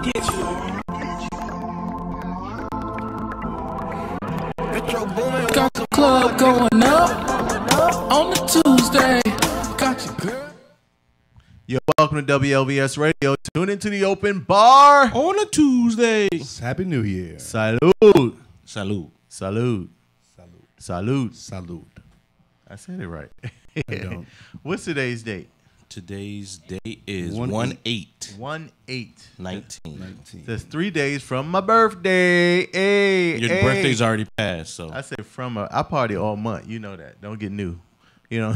get you. Got the club going up on the Tuesday. Got you, girl. Yo, welcome to WLVS Radio. Tune into the open bar On a Tuesday. Happy New Year. Salud. Salute. Salud. Salud. Salute. I said it right. I don't. What's today's date? Today's date is 1/8. 1/8/19. That's 3 days from my birthday. Hey, Your hey. birthday's already passed, so I said I party all month. You know that. Don't get new. You know.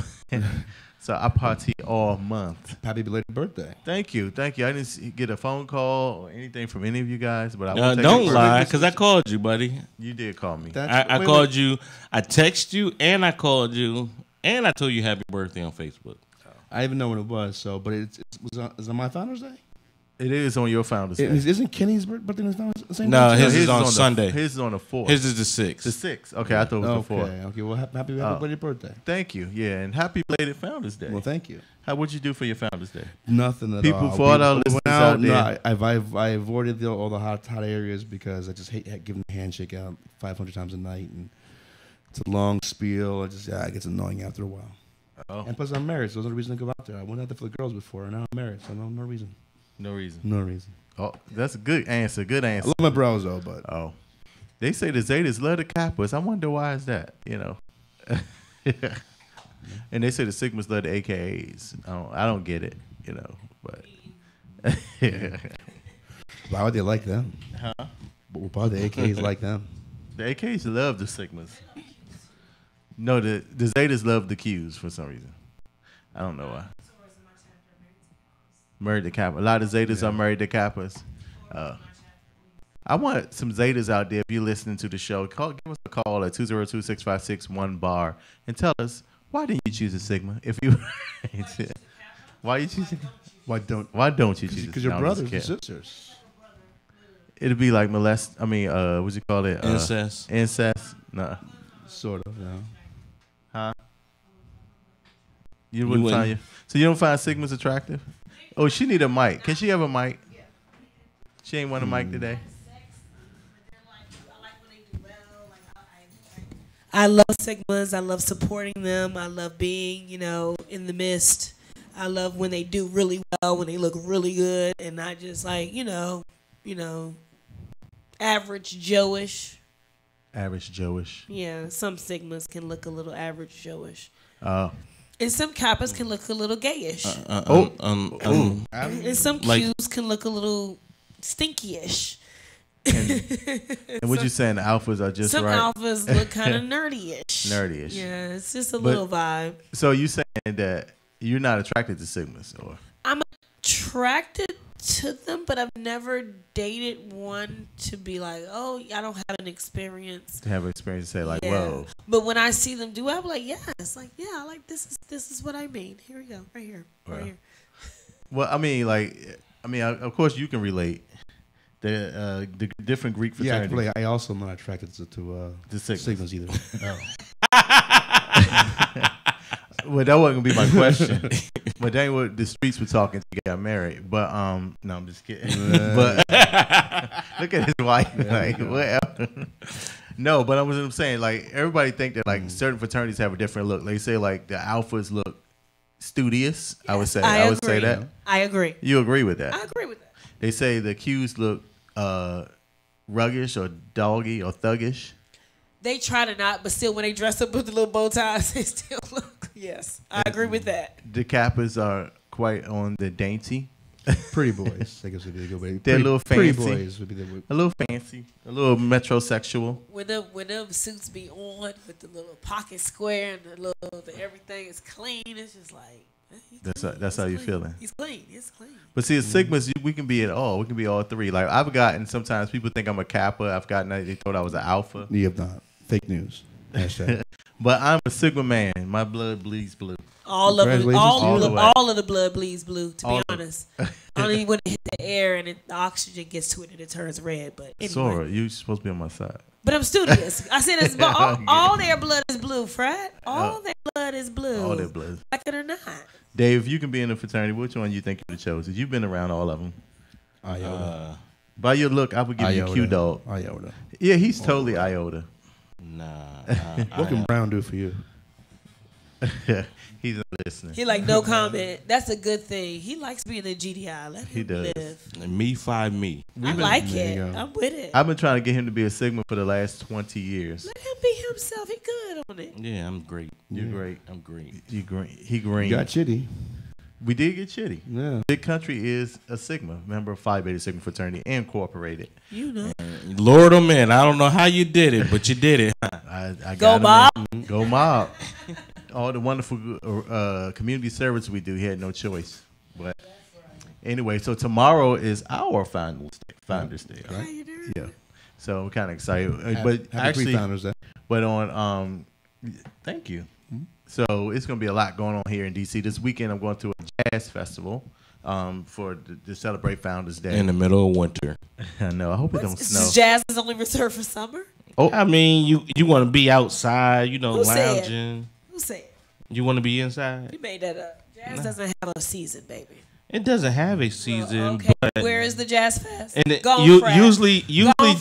So I party all month. Happy belated birthday. Thank you. I didn't get a phone call or anything from any of you guys, but I will take don't it lie, because I called you, buddy. You did call me. I called you. I texted you, and I called you, and I told you happy birthday on Facebook. I didn't even know when it was, but it's on my Founders Day? It is on your Founders Day. Isn't Kenny's birthday on the same No, day? his is on Sunday. His is on the 4th. His is the 6th. The 6th. Okay, I thought it was the 4th. Okay, well, happy belated birthday. Thank you. Yeah, and happy belated Founders Day. Well, thank you. What'd you do for your Founders Day? Nothing at People, all. for all our listeners out there. No, I avoided all the hot areas because I just hate giving the handshake out 500 times a night, and it's a long spiel. It gets annoying after a while. Oh. And plus, I'm married, so there's no reason to go out there. I went out there for the girls before, and now I'm married, so no reason. No reason. No reason. Oh, that's a good answer. Good I answer. love my bros, though, but... Oh. They say the Zetas love the Kappas. I wonder why is that, you know. And they say the Sigmas love the AKAs. I don't get it, you know, but... Why would they like them? Huh? Why would the AKs like them? The AKs love the Sigmas. No, the Zetas love the Qs for some reason. I don't know why. Married to Kappa. A lot of Zetas are married to Kappas. I want some Zetas out there. If you're listening to the show, give us a call at 202-656-1BAR and tell us, why didn't you choose a Sigma? If you, why you choosing? Why don't you choose? Because you're brothers and sisters. It'd be like what you call it? Incest. Incest? Nah. Sort of, yeah. Huh? You wouldn't find you. So you don't find Sigmas attractive? Oh, she need a mic. Can she have a mic? She ain't want a mic today. I love Sigmas. I love supporting them. I love being, in the midst. I love when they do really well, when they look really good, and not just like, average Joe-ish. Average Joe-ish. Yeah, some Sigmas can look a little average Joe-ish. Oh. And some Kappas can look a little gayish. And some Qs can look a little stinky-ish. And what you saying? The alphas are just some right. Some alphas look kind of nerdy-ish. Nerdy-ish. Yeah, it's just a little vibe. So you saying that you're not attracted to Sigmas, or? I'm attracted to them, but I've never dated one to be like, oh, I don't have an experience. To have experience to say like, whoa. But when I see them do it, I'm like, yes, like, yeah, I like this is what I mean. Here we go, right here. Well, of course you can relate. The different Greek fraternities. Yeah, I also am not attracted to the Sigmas either. Well, that wasn't gonna be my question. But that ain't what the streets were talking to get married. But no, I'm just kidding. But look at his wife, like whatever. No, but I'm saying, like, everybody think that like certain fraternities have a different look. They say like the alphas look studious. Yes, I would say that. I agree. You agree with that? I agree with that. They say the Qs look ruggish or doggy or thuggish. They try to not, but still when they dress up with the little bow ties, they still look. Yes, I agree with that. The Kappas are quite on the dainty. Pretty boys, I guess would be the good way. They're a little fancy. Pretty boys would be the a little fancy, a little metrosexual. When them suits be on with the little pocket square and the everything is clean, it's just like. That's how you feeling. He's clean. It's clean. But see, as Sigmas, we can be at all. We can be all three. Like I've gotten sometimes people think I'm a Kappa. I've gotten they thought I was an Alpha. You have not. Fake news. Hashtag. But I'm a Sigma man. My blood bleeds blue. All of the blood bleeds blue. To be honest, only when it hit the air and the oxygen gets to it and it turns red. But anyway. Sora, you supposed to be on my side. But I'm studious. I said it's all their blood is blue, Fred. All their blood is blue. All their blood. Like it or not. Dave, if you can be in a fraternity, which one you think you would have chosen? You've been around all of them. By your look, I would give you Q Dog. Iota. Yeah, he's totally Iota. Nah. What can Brown do for you? He's not listening. He like no comment. That's a good thing. He likes being a GDI. Let He him does. live. Me 5 me. I like there it. you go. I'm with it. I've been trying to get him to be a Sigma for the last 20 years. Let him be himself. He good on it. Yeah, I'm great. You're great. I'm great. You green. He green. You got Chitty. We did get Chitty. Yeah. Big Country is a Sigma, member of Phi Beta Sigma fraternity Incorporated. You know. Lord oh man, I don't know how you did it, but you did it. I Go got him Mob. in. Go Mob. All the wonderful community service we do, he had no choice. But anyway, so tomorrow is our Founders Day, right? Yeah. So I'm kind of excited. But Happy actually, Pre-Founders Day. but on thank you. So it's going to be a lot going on here in DC this weekend. I'm going to a jazz festival to celebrate Founders Day. In the middle of winter. I know. I hope it don't snow. Jazz is only reserved for summer? I mean, you want to be outside, Who said? lounging. Who said? You want to be inside. You made that up. Jazz doesn't have a season, baby. It doesn't have a season, Okay, but where is the Jazz Fest? and Go usually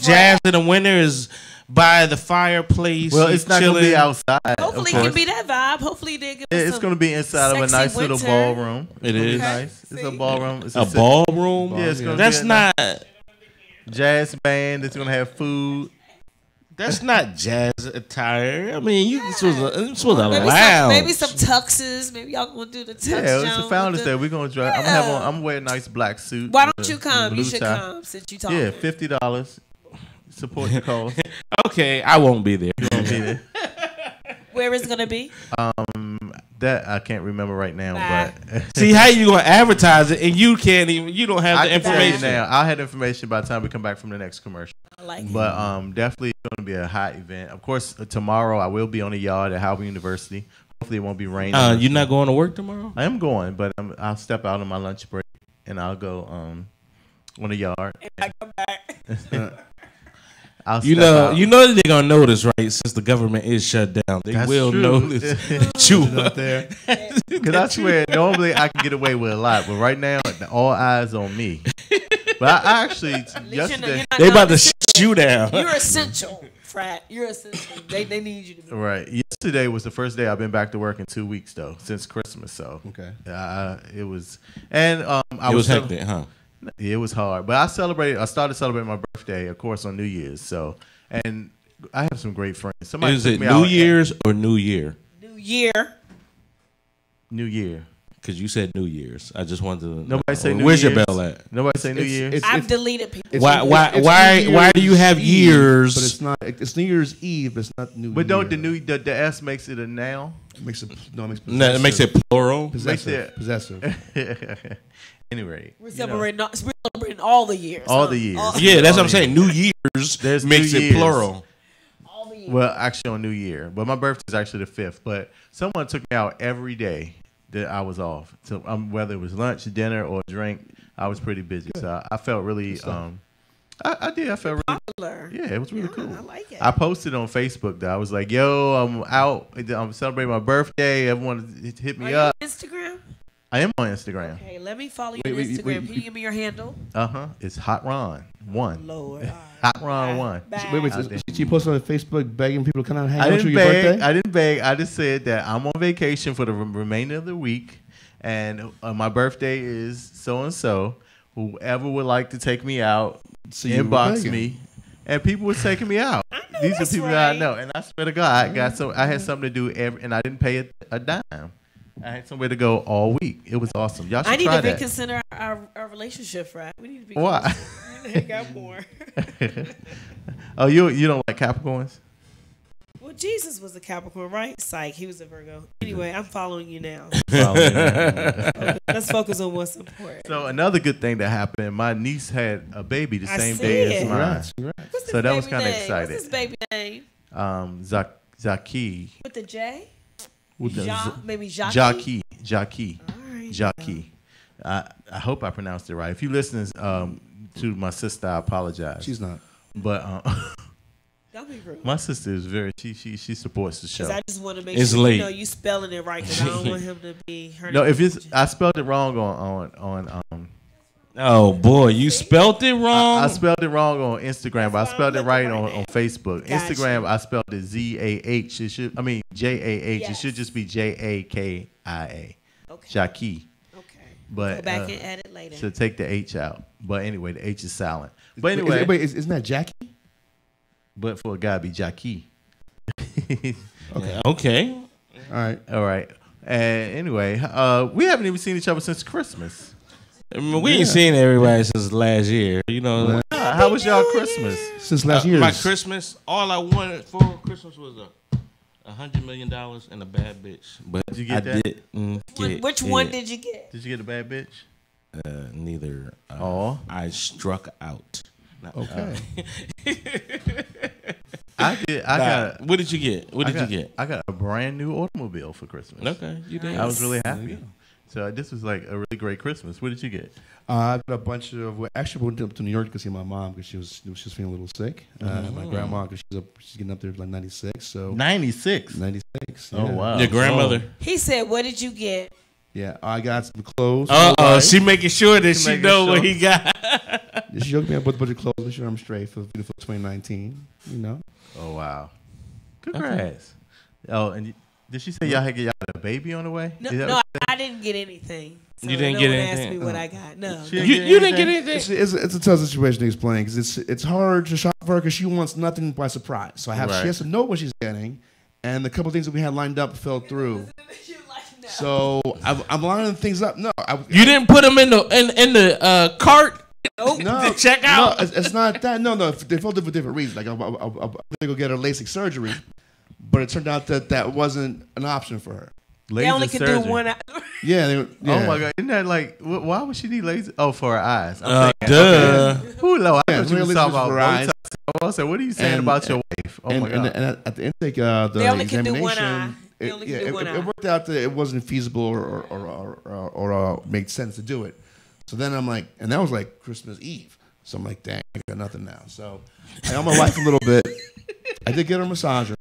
jazz in the winter is by the fireplace. Well, it's not going to be chilling. outside. Hopefully of it can course. be that vibe. Hopefully they give us It's some going to be inside of a sexy nice little winter. ballroom. It It's gonna be is. nice. It's a ballroom. It's A ballroom. Yeah, it's gonna That's be a not. jazz band. It's going to have food. That's not jazz attire. I mean, you supposed to Maybe lounge. maybe some tuxes. Maybe y'all gonna do the tux. Yeah, it's Jones a Founders with the- Day. We're going to try. Yeah. I'm wearing a nice black suit. Why with don't a you come? blue You should tie. come since you talking. Yeah, $50. Support the cause. Okay, I won't be there. Gonna be there. Where is it gonna be? That I can't remember right now, Bye. but See how you gonna advertise it and you can't even. You don't have I the can tell you information. now. I'll have the information by the time we come back from the next commercial. I like it. But definitely going to be a hot event. Of course, tomorrow I will be on the yard at Howard University. Hopefully, it won't be raining. You're not going to work tomorrow? I am going, but I'll step out on my lunch break and I'll go on the yard. I come back. I'll You step know, out. they're gonna notice, right? Since the government is shut down, they That's will true. notice that you Out there. Because I swear, normally I can get away with a lot, but right now, all eyes on me. But I actually yesterday, They about to shut you down. You're essential, frat. You're essential. They need you to be. right? Yesterday was the first day I've been back to work in 2 weeks though, since Christmas. So Okay. it was, and I It was cel- hectic, huh? It was hard, but I started celebrating my birthday, of course, on New Year's. So, and I have some great friends. Somebody Is took it me New out Year's or New Year? New Year. New Year. Because you said New Year's. I just wanted to. Nobody say New Where's Year's. your bell at? Nobody say New Year's. I've deleted people. Why do you have years? But it's not. It's New Year's Eve. But it's not New. But don't Year. the S makes it a noun? It makes it No, it makes it plural. possessive. Makes Possessive. Anyway, We're celebrating all the years. All huh? the years. Yeah, that's All what I'm the saying. New Year's There's makes New it Year's. plural. All the years. Well, actually on New Year, but my birthday is actually the 5th. But someone took me out every day that I was off. So whether it was lunch, dinner, or drink, I was pretty busy. So I felt really. I did. I felt really. Popular. Yeah, it was really cool. I like it. I posted on Facebook that I was like, "Yo, I'm out. I'm celebrating my birthday. Everyone hit me Are you up." on Instagram? I am on Instagram. Okay, let me follow you Wait, on wait, Instagram. wait, Can you give me your handle? It's Hot Ron 1. Lord. Hot Ron 1. Wait. I did. She posted on Facebook begging people to come out and hang I out with you didn't your beg. birthday. I didn't beg. I just said that I'm on vacation for the remainder of the week, and my birthday is so and so. Whoever would like to take me out, So you were inbox begging. me, and people were taking me out. know These are that's people that I right. know, and I swear to God, I had something to do and I didn't pay a dime. I had somewhere to go all week. It was awesome. Y'all should I need try to that. reconsider our relationship, right? We need to be. Why? closer. We need to hang out more. Oh, you don't like Capricorns? Well, Jesus was a Capricorn, right? Psych, he was a Virgo. Anyway, I'm following you now. Let's focus on what's important. So another good thing that happened, my niece had a baby the I same see day it. as mine. Congrats. What's So his that was baby kinda name? excited. What's his baby name? Zaki. With the J? With the Maybe Jacques? Jackie. All right. Jackie. I hope I pronounced it right. If you listen to my sister, I apologize. She's not. But Don't be rude. my sister is very she supports the show. Because I just want to make It's sure late. you know you spelling it right because I don't want him to be hurting. No, if it's I spelled it wrong on Oh boy, you spelt it wrong. I spelled it wrong on Instagram, but I spelled it right on Facebook. Gotcha. Instagram, I spelled it ZAH. JAH. It Yes. should just be JAKIA. Okay. Jackie. Okay. But Go back and add it later. so take the H out. But anyway, the H is silent. But anyway, Wait, isn't that Jackie? but for a guy, be Jackie. Okay. All right. All right. And anyway, we haven't even seen each other since Christmas. I mean, we ain't seen everybody since last year. You know, How was y'all Christmas? Since last year. my Christmas, all I wanted for Christmas was $100 million and a bad bitch. But Did you get I that? didn't get Which one it. did you get? Did you get a bad bitch? Neither. Oh. I struck out. Okay. I did. I got. What did you get? What did you get? I got a brand new automobile for Christmas. Okay, you did. I was really happy. So this was like a really great Christmas. What did you get? I got a bunch of. Well, actually, went up to New York to see my mom because she was feeling a little sick. My grandma because she's getting up there like 96. So 96. 96. Oh, yeah. wow. Your grandmother. He said, "What did you get?" Yeah, I got some clothes. Oh, she making sure that she making know sure. what he got. She hooked me up with a bunch of clothes. Make sure I'm straight for beautiful 2019. You know. Oh wow. Congrats. Oh, and did she say y'all had get y'all a baby on the way? No, Is that no, what I didn't get anything. So You didn't no get one anything? asked me what I got. No. She no. didn't You didn't get anything. It's a tough situation to explain because it's hard to shop for her because she wants nothing by surprise. So she has to know what she's getting, and the couple things that we had lined up fell through. So I'm lining things up. No, You didn't put them in the cart no, to check out. No, it's not that. No, they fell through for different reasons. Like I'm going to go get her LASIK surgery, but it turned out that wasn't an option for her. They only Laser could do surgery. one. Yeah. Oh my God! Isn't that like? Why would she need laser? Oh, for her eyes. I'm Duh. Who low? I Yeah, thought you was lasers talking for about eyes. Botox. I said, what are you saying And- about your wife? Oh my God! And at the intake, the They only can examination, do one eye. They only can do one eye. it worked out that it wasn't feasible or made sense to do it. So then I'm like, and that was like Christmas Eve. So I'm like, dang, I got nothing now. So I owe my wife a little bit. I did get her a massager.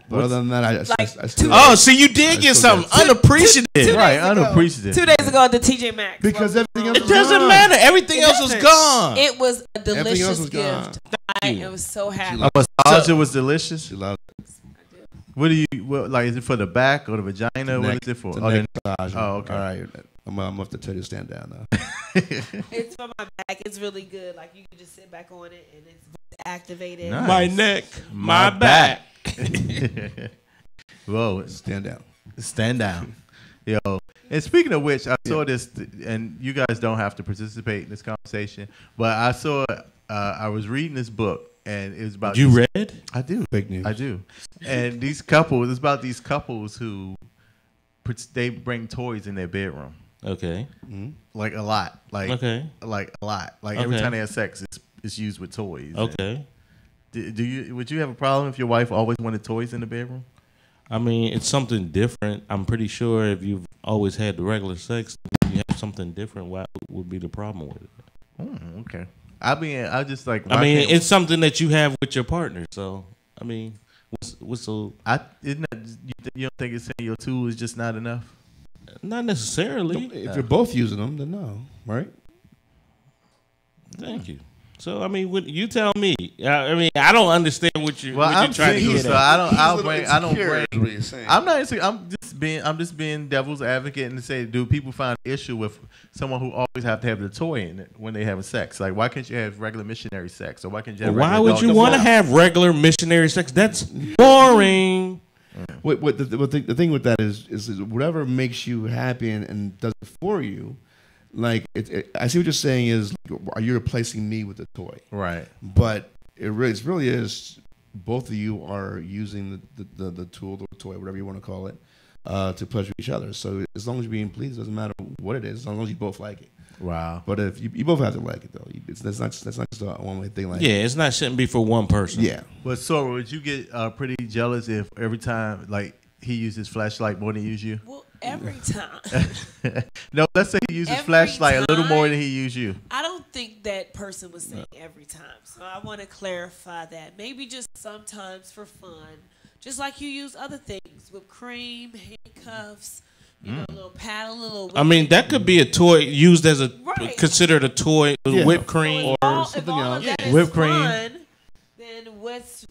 But other than that, I still. Oh, so you did get something unappreciative. Right, unappreciative. 2 days ago at the TJ Maxx. Because everything else It was doesn't gone. matter. Everything else was doesn't. gone. It was a Everything else delicious was gone. gift. I was so happy. A massager was delicious. She loved What do you like? Is it for the back or the vagina? What is it for? the Oh, neck massage. oh, okay. All right. I'm gonna have to tell you to stand down now. It's for my back. It's really good. Like you can just sit back on it and it's activated. Nice. My neck, my back. Whoa, Stand down. stand down. Yo. And speaking of which, I saw this, and you guys don't have to participate in this conversation, but I saw, I was reading this book, and it was about. You read? I do. Fake news. I do. And these couples, it's about these couples who they bring toys in their bedroom. Okay. Like a lot. Like a lot. Like every Okay. time they have sex, it's used with toys. Okay. Would you have a problem if your wife always wanted toys in the bedroom? I mean, it's something different. I'm pretty sure if you've always had the regular sex, you have something different. What would be the problem with it? Okay. I just like. I mean, it's something that you have with your partner. So, I mean, what's so? Isn't that, you don't think it's saying your tool is just not enough? Not necessarily. If you're both using them, then no, right? Thank you. So, I mean, what, you tell me. I mean, I don't understand what you're I'm trying to single, get so at. I don't bring. What you're saying. I'm not. I'm just being devil's advocate and say, do people find an issue with someone who always have to have the toy in it when they having sex? Like, why can't you have regular missionary sex, or why can't you have? Why regular would adult you want to sex? have regular missionary sex? That's boring. The thing with that is whatever makes you happy and does it for you. Like I see what you're saying is, are you replacing me with a toy? Right. But it really is. Both of you are using the tool, the toy, whatever you want to call it, to pleasure each other. So as long as you're being pleased, it doesn't matter what it is, as long as you both like it. Wow. But if you both have to like it though, that's not just a one way thing. Like Yeah, it's not shouldn't be for one person. yeah. But Sora, would you get pretty jealous if every time like he uses flashlight more than he use you? Well, every time. No, let's say he uses Every flashlight a little more time? than he use you. I don't think that person was saying every time. So I want to clarify that. Maybe just sometimes for fun. Just like you use other things, whipped cream, handcuffs, You know, a little paddle, a little. I mean, that could be a toy used as a Right. considered a toy, Yeah. whipped cream. If all something of else. that is Whipped cream. fun, then what's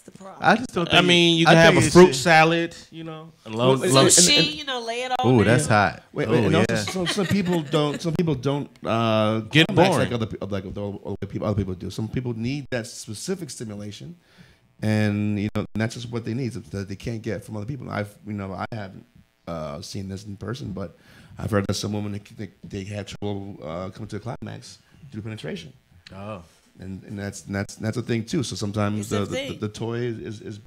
the problem? I just don't think. I mean, you I can have think a it fruit should- salad, you know. And Well, Sushi, you know, lay it all. Ooh, down. that's hot. Wait, Oh, and yeah. also some people don't. Some people don't Get climax boring. like other people do. Some people need that specific stimulation, and you know, and that's just what they need that they can't get from other people. I haven't seen this in person, but I've heard that some women they have trouble coming to a climax through penetration. Oh. And that's a thing too. So sometimes It's a thing. the toy is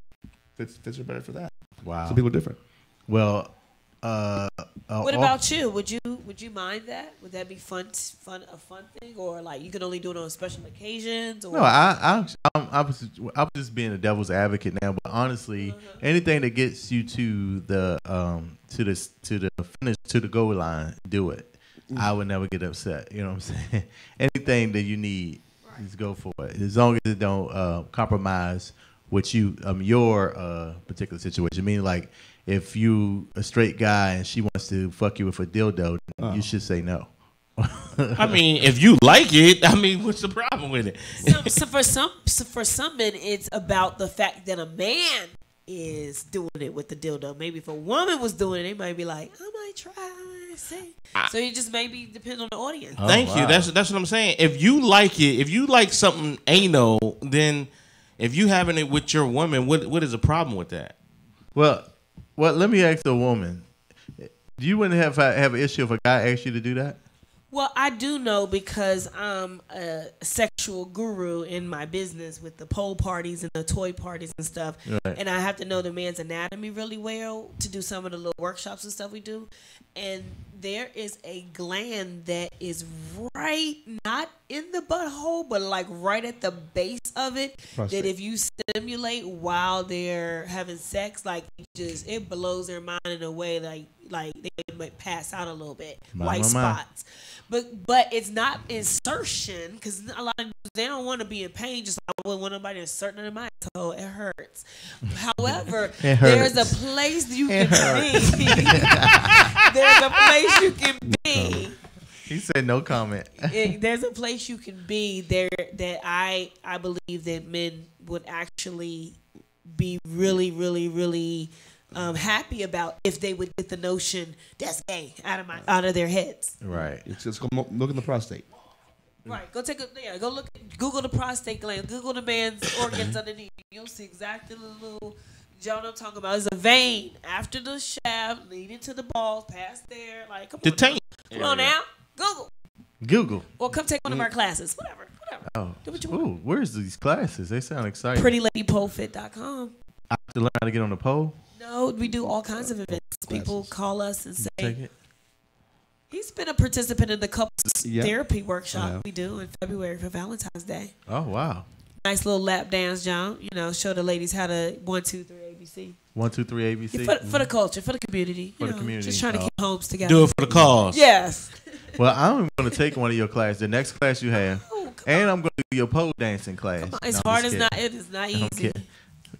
fits her better for that. Wow. Some people are different. Well, What about you? Would you mind that? Would that be a fun thing, or like you can only do it on special occasions? Or? No, I was just being a devil's advocate now, but honestly, anything that gets you to the finish, to the goal line, do it. I would never get upset. You know what I'm saying? Anything that you need, just go for it. As long as it don't compromise with your particular situation. I mean, like if you a straight guy and she wants to fuck you with a dildo, you should say no. I mean, if you like it, I mean, what's the problem with it? So for some men, it's about the fact that a man is doing it with the dildo. Maybe if a woman was doing it, they might be like, I might try, I might see. So it just maybe depends on the audience. Thank you. That's what I'm saying. If you like it, if you like something anal, then if you having it with your woman, what is the problem with that? Well, let me ask a woman. You wouldn't have an issue if a guy asked you to do that? Well, I do know because I'm a sexual guru in my business with the pole parties and the toy parties and stuff. Right. And I have to know the man's anatomy really well to do some of the little workshops and stuff we do. And there is a gland that is right, not in the butthole, but like right at the base of it. Prostate. That if you stimulate while they're having sex, like it blows their mind in a way like they might pass out a little bit. White spots. But it's not insertion because a lot of dudes, they don't want to be in pain. Just like I wouldn't want nobody inserting in my toe. It hurts. However, there's a place you can be. There's a place you can be. He said no comment. There's a place you can be there that I believe that men would actually be really, really, really happy about if they would get the notion that's gay out of their heads. Right. It's just go look in the prostate. Right. Go Google the prostate gland. Google the man's organs underneath. You'll see exactly the little John I'm talking about. It's a vein after the shaft leading to the balls, past there. Like come The on, taint. come on now. Google. Or come take one of our classes. Whatever. Oh. Do what you want. Ooh, where's these classes? They sound exciting. PrettyLadyPoleFit.com. I have to learn how to get on the pole. No, we do all kinds of events. People call us and Take say it. he's been a participant in the couples Yeah. therapy workshop Yeah. we do in February for Valentine's Day. Oh wow. Nice little lap dance, John. You know, show the ladies how to 1, 2, 3 ABC. 1, 2, 3 ABC. Yeah, for the culture, for the community. For you the know, community. Just trying to keep homes together. Do it for the cause. Yes. Well, I'm going to take one of your classes. The next class you have, Oh, and I'm going to do your pole dancing class. it's No, I'm hard just as kidding. not. It is not I'm easy. kidding.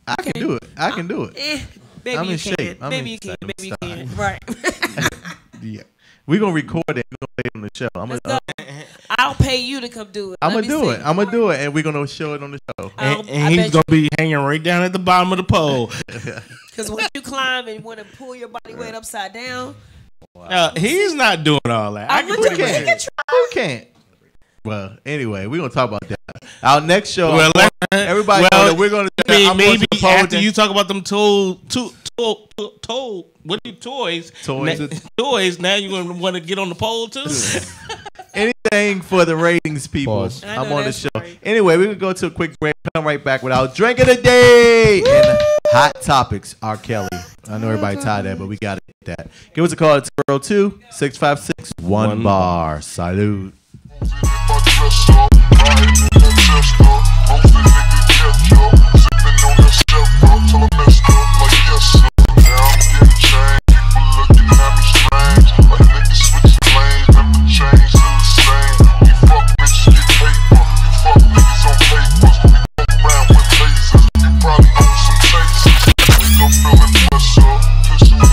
I can do it. I can do it. Maybe I'm you in can. shape. I'm Maybe in you can. shape. Maybe you Stop. can. Right. Yeah. We're going to record it. We're going to play it on the show. Let's go. I'll pay you to come do it. I'm Let going to me do see. it. I'm going to do it, and we're going to show it on the show. I And bet he's you- gonna be hanging right down at the bottom of the pole. Because once you climb and want to pull your body weight upside down, He's not doing all that. I can want pretty you much- can try. Who can't? Well, anyway, we're going to talk about that. Our next show, Well, everybody know that we're going to I mean, I'm going maybe to pole after dance. you talk about them toys. Toys. Now you're gonna want to get on the pole too. Anything for the ratings, people. Pause. I know I'm on the that's show. right. Anyway, we're going to go to a quick break. Come right back with our drink of the day. And hot topics, R. Kelly. I know everybody tired of that, but we got to get that. Give us a call at 202-656-1 bar. Salute. Probably own some chasers. We gon' feel it, what's up? Pistol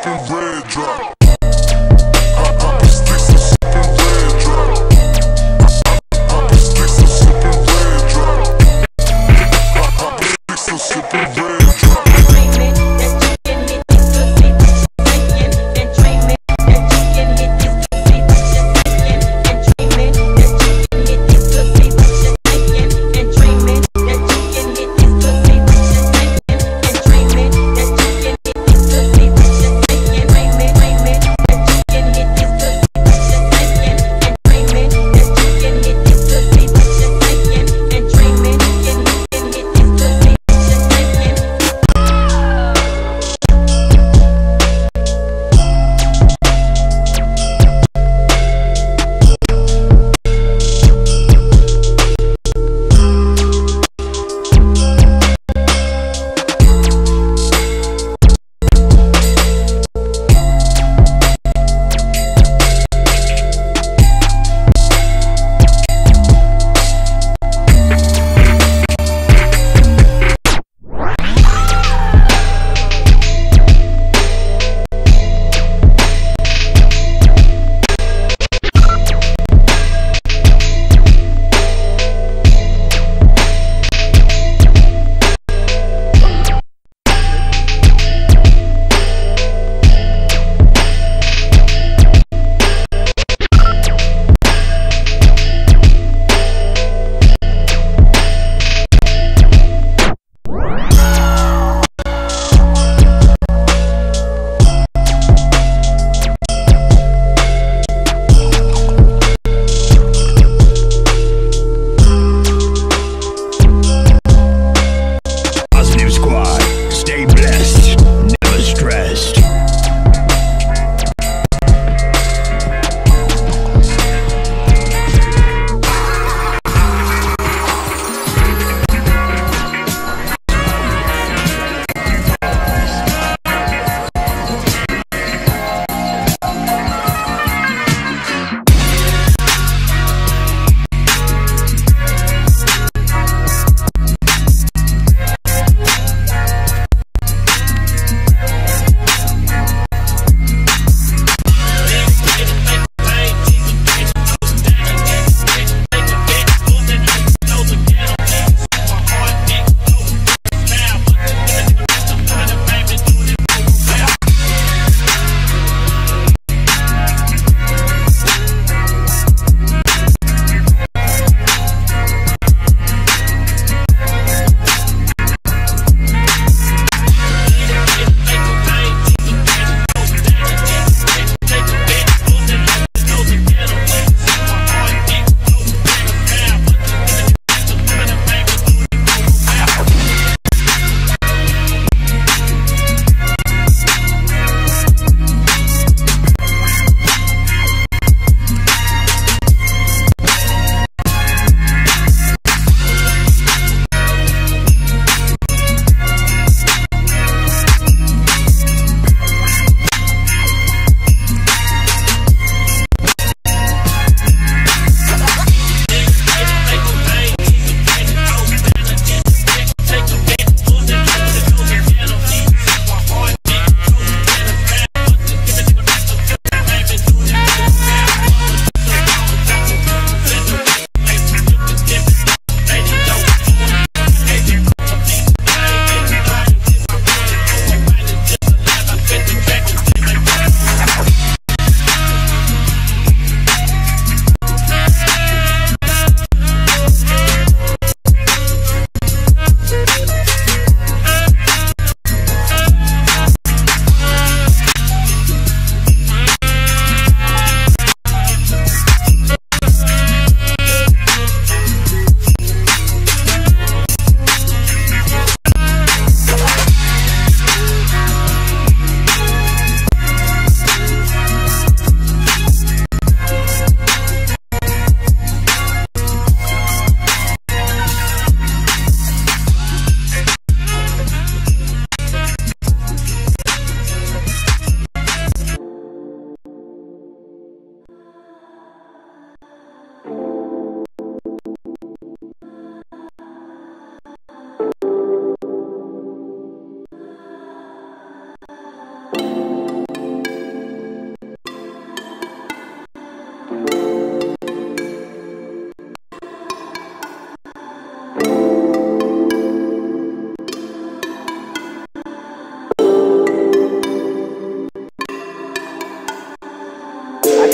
sipping red drop. Pop the stick, still sipping red drop. Pop the stick, still sipping red drop. Pop the stick, still sipping red drop.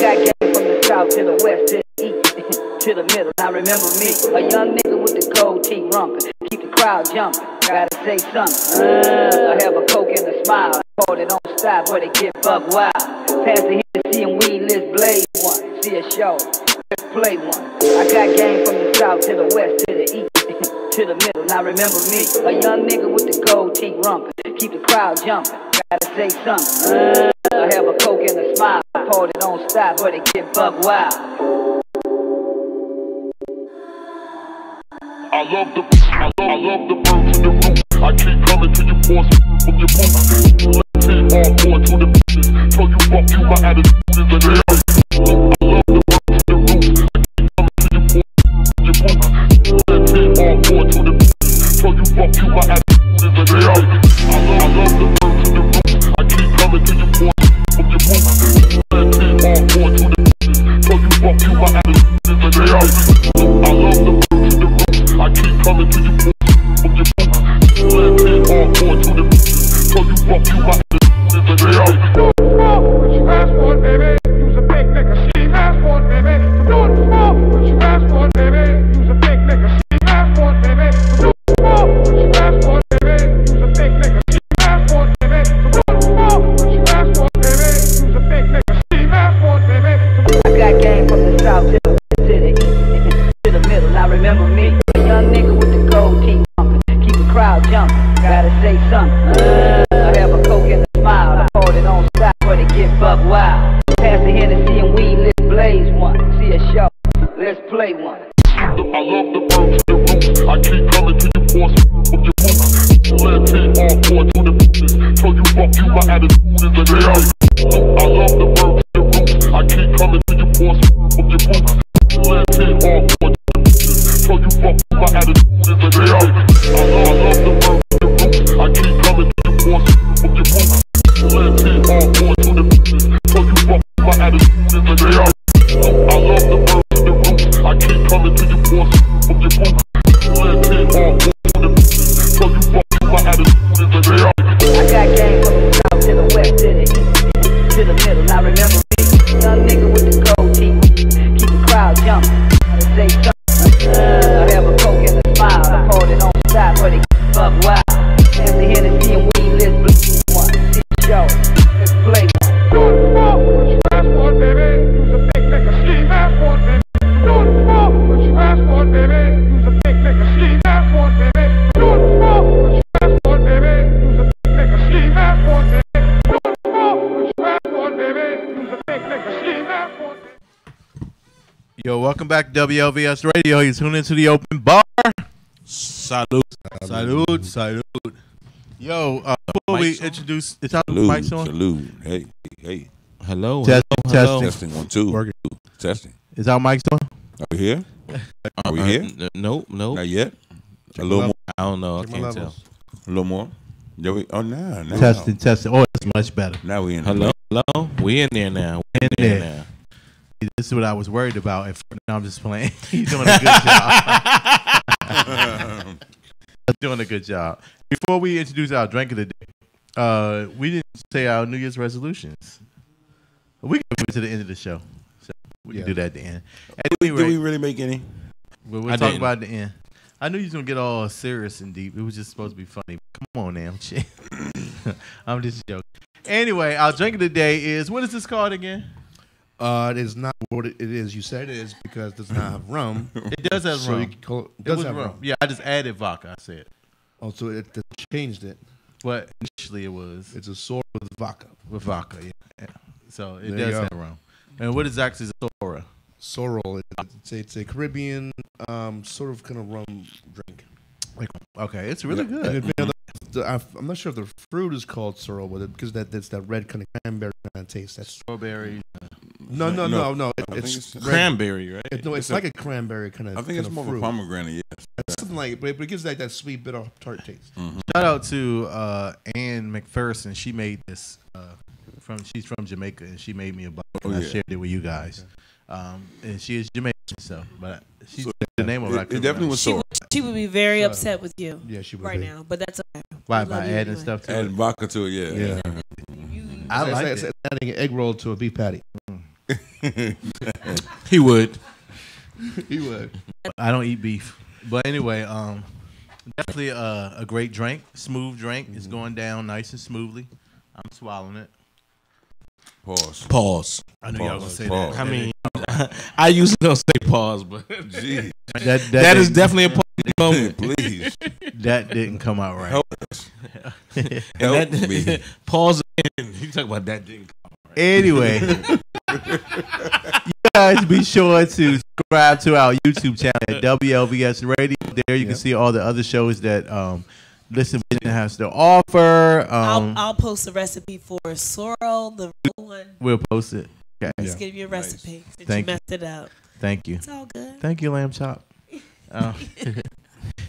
got game from the south to the west to the east to the middle. Now remember me, a young nigga with the gold teeth rumpin', keep the crowd jumping. Gotta say something. I have a coke and a smile. Hold it, don't stop, or they get buck wild. Pass the Hennessy and weed, let's blaze one. See a show, let's play one. I got game from the south to the west to the east to the middle. Now remember me, a young nigga with the gold teeth rumpin', keep the crowd jumping. Gotta say something. I have a coke and a smile. Hold it, don't stop, or they get buck wild. I love the birds in the roof. I keep coming to you, boys, from your booth. Let's team all four to the bitches. So you fuck you, my attitude is an air. I love the birds in the roof. I keep coming to you, boys, from your booth. Let's team all four to the bitches. So you fuck you, my attitude is an air. I love the birds in the roof. I keep coming to you, boys, from your booth. Let's team all four to the bitches. So you fuck you, my attitude is an air. I love the birds in the roof. I keep coming to you, boys, from your booth. Let's team all four to the bitches. So you fuck you, my attitude is an air. What you ask for, baby? You's a big nigga. She asked for, baby. I'm doing it small. What you ask for, baby? You's a big nigga. She asked for, baby. I'm doing it small. What you ask for, baby? You's a big nigga. She asked for, baby. I'm doing it small. What you ask for, baby? You's a big nigga. She asked for, baby. I got game from the south to the west to the east to the middle. Now remember me, a young nigga with the gold teeth pumping, keep the crowd jumping. Gotta say something. I have a coke and a smile. I hold it on stop, or they get buck wild. Pass the Hennessy and weed, let's blaze one. See a show, let's play one. I love the birds in the roof. I keep coming to you, boys, from your booth. Let's team all four to the bitches. So you fuck you, my attitude is an air. I love the birds in the roof. I keep coming to you, boys, from your booth. Let's team all four to the bitches. So you fuck you, my attitude is an air. I love the birds in the roof. I keep coming to you, boys, from your booth. Let's team all four to the bitches. So you fuck you, my attitude is an air. I love the birds in the roof. I keep coming to you, boys, from your booth. Let's team all four to the bitches. So you fuck you, my attitude is an air. I got game from the south to the west to the east to the middle. Now remember me, young nigga with the gold teeth, keep the crowd jumping. Gotta say something. I have a coke and a smile. I hold it on stop, or they get buck wild. Pass the Hennessy and weed, let's blaze one. See a show, let's play one. Doing it small. What you ask for, baby? You's a big nigga. She asked for, baby. Doing it small. What you ask for, baby? You's a big nigga. She asked for, baby. Doing it small. What you ask for, baby? You's a big nigga. She asked for, baby. Doing it small. What you ask for, baby? You's a big nigga. She asked for, baby. Yo, welcome back to WLVS Radio. You tune into the open bar. Salute. Salute. Yo, before we Mic's on? introduce, it's out the Salute, mic's on. salute. Hey. Hello. Testing, hello. testing. Testing 1 2. Working. Testing. Is our mic's on? Are we here? Are we here? Nope. Not yet. A little more. I don't know. I Check my can't tell. levels. A little more. Yeah, we, oh, now. Testing. Oh, it's much better. Now we in. Hello. Hello. We in there now. We in there now. This is what I was worried about. No, I'm just playing. He's doing a good job. Doing a good job. Before we introduce our drink of the day, we didn't say our New Year's resolutions. We can move to the end of the show. So we can do that at the end. At any Did we rate, really make any? we'll I talk didn't. about it at the end. I knew you was going to get all serious and deep. It was just supposed to be funny. Come on now. Shit. I'm just joking. Anyway, our drink of the day is, what is this called again? It is not what it is. You said it is because it does not have rum. It does have So rum. you can call it It does was have rum. rum. Yeah, I just added vodka, I said. Oh, so it changed it. But initially it was It's a Sora with vodka. with vodka, yeah. So it There you does go. have rum. And what exactly is Sora? Sorrel. It's a Caribbean sort of kind of rum drink. Okay, it's really Yeah. good. And I'm not sure if the fruit is called sorrel, but because that's that red kind of cranberry kind of taste. That's Strawberry. no. I think It's it's red. Cranberry, right? It's like a cranberry kind of. I think it's more of a fruit. pomegranate, yes. It's something like it, but it gives that sweet bitter tart taste. Shout out to Ann McPherson. She made this. She's from Jamaica, and she made me a bottle. And I yeah. shared it with you guys. And she is Jamaican, so but she So, said the name of it. I It couldn't definitely remember. was She Sora. she would be very upset with you Yeah, she would right be. now, but that's okay. Why We by love you adding anyway. stuff to Add it. vodka to it, yeah. Yeah. I like it's it. adding an egg roll to a beef patty. He would. He would. I don't eat beef. But anyway, definitely a great drink, smooth drink. It's going down nice and smoothly. I'm swallowing it. Pause. I knew y'all was gonna say Pause. that. I mean, I usually don't say pause, but Gee, that is definitely a pause moment. please that didn't come out right. help us. And Help that, me. pause again. You talk about that didn't come out right. Anyway, you guys be sure to subscribe to our YouTube channel at WLVS Radio. There you can see all the other shows that Listen Vision has to offer. I'll post a recipe for sorrel, the real one. We'll post it. Okay. Just give you a recipe since Thank you you. messed it up. Thank you. It's all good. Thank you, Lamb Chop.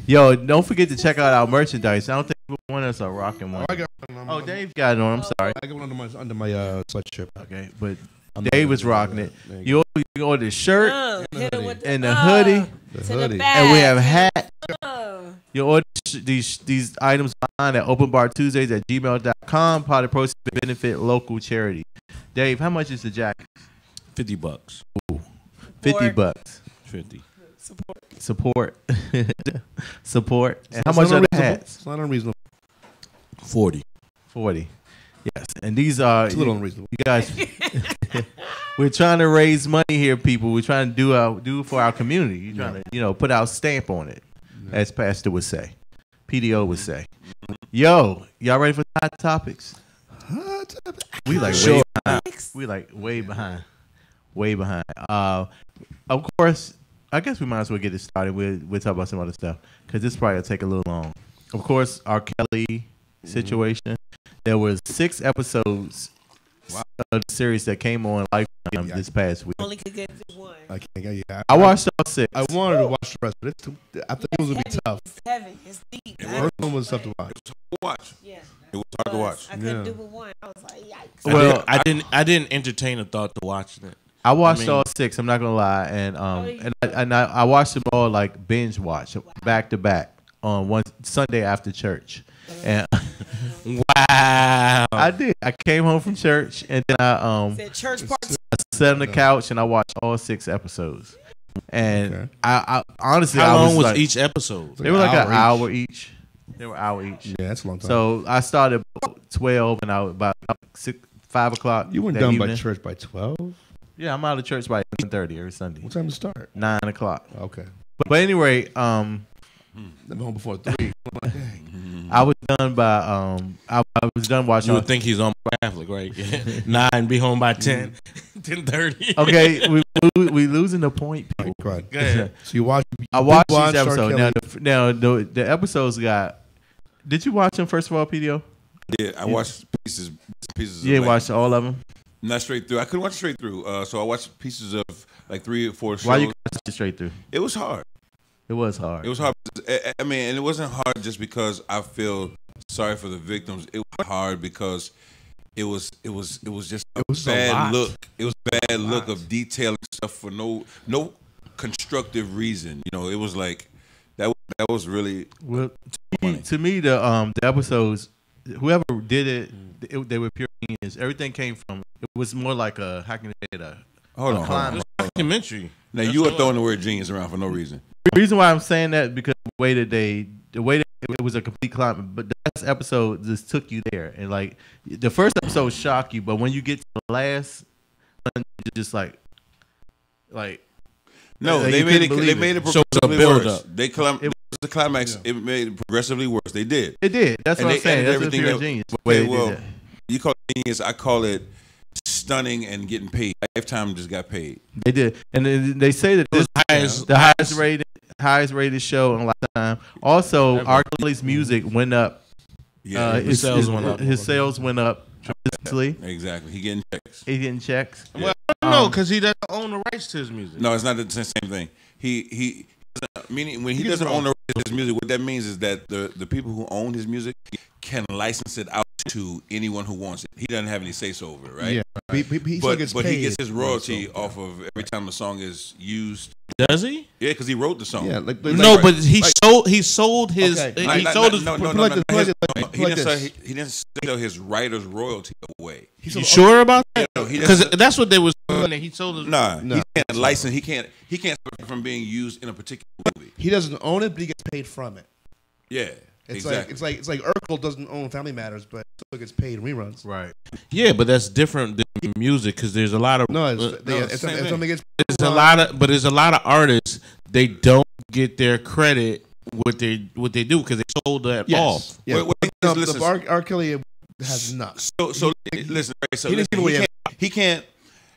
Yo, don't forget to check out our merchandise. I don't think one of us are rocking one. I got one. Oh, Dave got it on. I'm sorry. I got one under my sweatshirt. Okay, but Dave was rocking it. There You can order the shirt Hit it with and the hoodie, The to hoodie. the back. and we have hat. Oh. You order these items online at openbartuesdays@gmail.com. Part of the proceeds benefit local charity. Dave, how much is the jacket? $50. 50 bucks. 50. Support. Support. And how It's much not are the unreasonable. hats? It's not unreasonable. 40. 40. Yes. And these are It's a little unreasonable. you guys. We're trying to raise money here, people. We're trying to do for our community. You're trying to, put our stamp on it, as Pastor would say, PDO would say. Yo, y'all ready for hot topics? We like way behind. We like way behind. Way behind. Of course, I guess we might as well get it started. We'll talk about some other stuff because this probably will take a little long. Of course, R. Kelly situation. There was 6 episodes of the series that came on Lifetime this past week. Only could get one. I can't get you. I watched all 6. I wanted to watch the rest, but I think it was gonna be tough. It's heavy. It's deep. The first one was tough to watch. Watch. Yeah. It was hard to watch. I couldn't do with one. I was like, yikes. Well, I didn't entertain a thought to watching it. I watched mean- all 6. I'm not gonna lie, and I watched them all like binge watch back to back on one Sunday after church, and Wow. I did. I came home from church, and then I Said church party. sat on the couch and I watched all 6 episodes. And Okay. I honestly, How I long was like, each episode? They were like an Hour hour each. They were an hour each. Yeah, that's a long time. So I started about 12, and I was about 5 o'clock. you weren't that done evening. by church by 12. Yeah, I'm out of church by 10:30 every Sunday. What time to start? 9 o'clock. Okay, But anyway, I'm home before 3. I'm like, dang. I was done by I was done watching. You would think he's on Catholic, right? 9, be home by 10, 10:30. Okay, we losing the point, people. Cried. Go ahead. So you watch? I watched watch each episode. R. Now, Kelly. the episodes got. Did you watch them first of all, PDO? Yeah, I watched pieces. Yeah, of, watched all of them. not straight through. I couldn't watch it straight through. So I watched pieces of like 3 or 4 shows. Why you watch it straight through? It was hard. It was hard. It was hard. I mean, and it wasn't hard just because I feel sorry for the victims. It was hard because it was just a was a bad lot. look. It was a bad look of detailing stuff for no constructive reason. It was like that was really Well, to me, the episodes, whoever did it, they were pure genius. Everything came from. It was more like a how can I say it, hold on. climb. Documentary. Now you are throwing the word genius around for no reason. The reason why I'm saying that is because the way that it was a complete climb, but the last episode just took you there, and like the first episode shocked you, but when you get to the last one, you're just like No, Like, they you made it. couldn't They believe made it. it So it's a progressively build worse. up. It was the climax. It made it progressively worse. They did. it did. That's And what they I'm saying. added That's everything pure that- genius. The Okay, way they well, did that. you call it genius. I call it stunning and getting paid. Lifetime just got paid. They did, and then they say that this highest- the highest rated show in Lifetime. Also, R. Kelly's music went up. Yeah, His sales went up. His sales went up tremendously. exactly. He getting checks. He's getting checks. Well, no, because he doesn't own the rights to his music. No, it's not the same thing. He meaning when he doesn't own the rights to his music, what that means is that the people who own his music can license it out to anyone who wants it. He doesn't have any say so over it, right? Yeah, he still But gets he paid. gets his royalty off of every time a song is used. Does he? Yeah, because he wrote the song. Yeah, like No, but he sold his. Okay. He sold his. He didn't sell his writer's royalty away. You sure about that? No, he Because doesn't. that's what they was doing. He sold his. Nah, he can't license. He can't stop it from being used in a particular movie. He doesn't own it, but he gets paid from it. Yeah, exactly. It's like Urkel doesn't own Family Matters, but still gets paid in reruns. Right. Yeah, but that's different than music because there's a lot of. It's something gets. There's a lot of artists they don't get their credit what they do because they sold that off. Yeah. Listen, R. Kelly has not. So listen. Right, so He didn't give away he can't.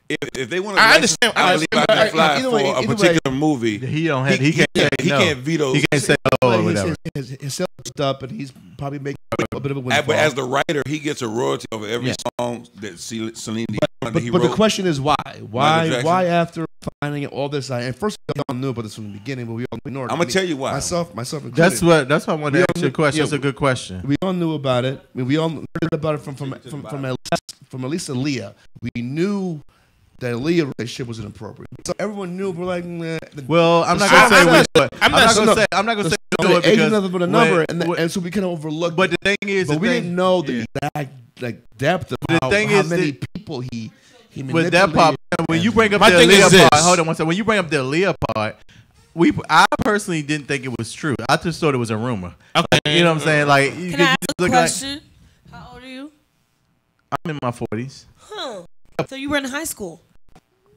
If they want to, I understand. I believe I can fly Either for way- a either particular movie. He don't have. He can't say He no. can't veto. He can't say no or whatever. His sales up, and he's probably making a bit of a But windfall. as the writer, he gets a royalty over every song that Celine Dion that he But wrote. the question is why? Jackson. Why after finding all this out? And first, we all knew about this from the beginning, but we all ignored it. I'm gonna tell you why. Myself included. That's why I wanted to ask you a question. Yeah, That's a good question. We all knew about it. I mean, we all heard about it from at least Aaliyah. We knew that Aaliyah relationship was inappropriate. So everyone knew. We're like, nah. Well, I'm not gonna say which, but I'm not gonna say no, do it age because nothing but a number, and so we kind of overlooked. But the thing is, but we didn't know the exact depth of how many people he with that part. When you bring up the My thing is Aaliyah this. part, hold on one second. When you bring up the Aaliyah part, I personally didn't think it was true. I just thought it was a rumor. Okay, you know what I'm saying? Like, Can I ask a question? How old are you? I'm in my 40s. Huh. So you were in high school.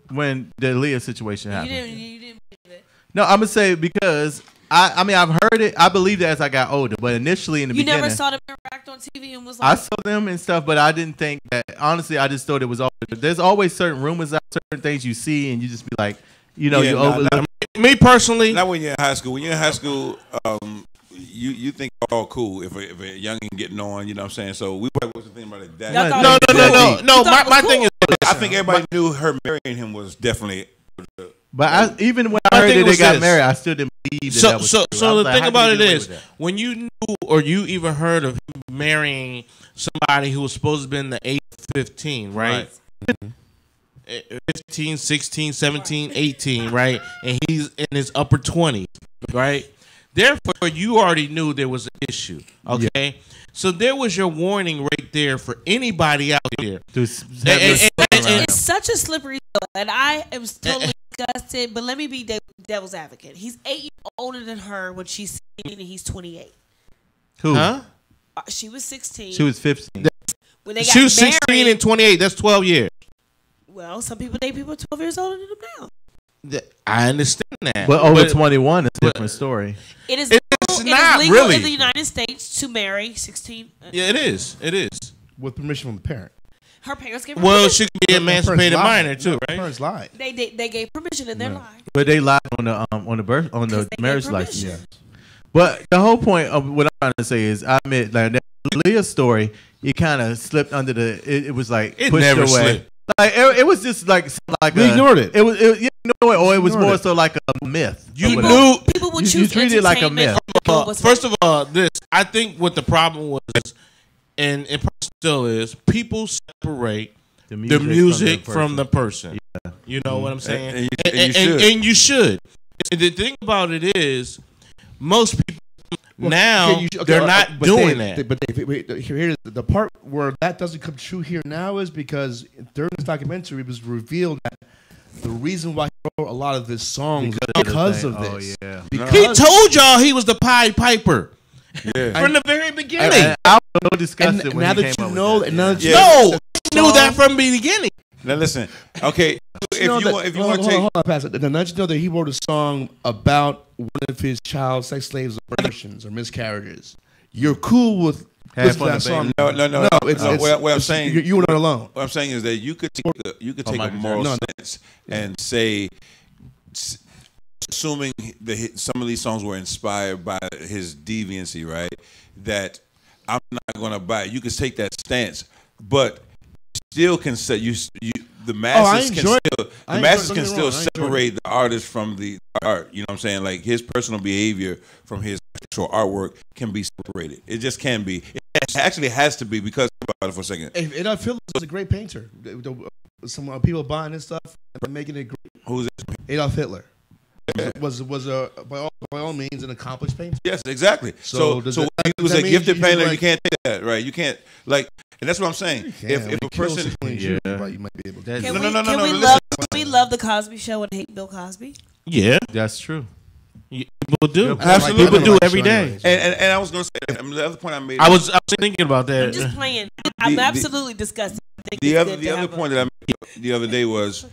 When the Aaliyah situation happened. You didn't believe it. No, I'm gonna say because I mean I've heard it. I believed it as I got older, but initially in the beginning, you never saw them interact on TV and was I like, saw them and stuff, but I didn't think that. Honestly, I just thought it was all. There's always certain rumors out, certain things you see, and you just be like, you overlook. Me personally, not when you're in high school. When you're in high school, you think all cool if a youngin getting on. You know what I'm saying? So we probably wasn't thinking about it that. No. My thing is, I think everybody knew her marrying him was definitely. But even when I heard that they got married, I still didn't believe that was true. So the thing about it is, when you knew or you even heard of him marrying somebody who was supposed to be in the age of 15, right? 15, 16, 17, 18, right? And he's in his upper 20s, right? Therefore, you already knew there was an issue, okay? Yeah. So there was your warning right there for anybody out there. It's such a slippery slope, and I am totally disgusted, but let me be devil's advocate. He's 8 years older than her when she's 16 and he's 28. Who? Huh? She was 16. She was 15. When they got she was 16 married, and 28. That's 12 years. Well, some people date people 12 years older than them now. I understand that. But over 21, it's a different story. It is it's not legal really in the United States to marry 16. Yeah, it is. It is. With permission from the parent. Her parents gave her Well, permission. she could be an emancipated minor too, right? Parents lied. They gave permission and they're lying. But they lied on the marriage license. Yeah. But the whole point of what I'm trying to say is, I admit, like that Leah's story, it kind of slipped under the. It was like it pushed never away. Slipped. Like it was just like we ignored it. It was or it was more so like a myth. You knew people would choose you treated it like a myth. First of all, I think what the problem was, and it still is, people separate the music from the person. Yeah. You know what I'm saying? And you should. And the thing about it is, most people now they're not doing that. But here's the part where that doesn't come true here now is because during this documentary it was revealed that the reason why he wrote a lot of his songs because of this. Oh, yeah. Because He told y'all he was the Pied Piper. Yeah. From the very beginning. I was so disgusted when now he that came you up know, with and that. now that you No, I knew that from the beginning. Now listen, okay. If you want to take, hold on, pass it. Now that you know that he wrote a song about one of his child sex slaves abortions or miscarriages, you're cool with that song. No. It's what I'm saying, you were not alone. What I'm saying is that you could take a moral sense and say, assuming that some of these songs were inspired by his deviancy, right? That I'm not going to buy it. You could take that stance, but still can say the masses can still separate the artist from the art. You know what I'm saying? Like his personal behavior from his actual artwork can be separated. It just can be. It actually has to be, because about it for a second. Adolf Hitler was a great painter. Some people buying his stuff and making it great. Who's this? Adolf Hitler. was by all means an accomplished painter. Yes, exactly. So So that- he was that a means gifted you, painter. like- You can't take that, right? You can't and that's what I'm saying. If a person, you might be able to. Can No, no, no, can no, we no, love listen. we love the Cosby Show and hate Bill Cosby? Yeah, That's true. people do. Absolutely. People do Like every show day. anyways. and I was gonna say the other point I made. I was thinking about I'm that. just playing. I'm absolutely disgusted. I think The it's other good the to other have a- point that I made the other day was,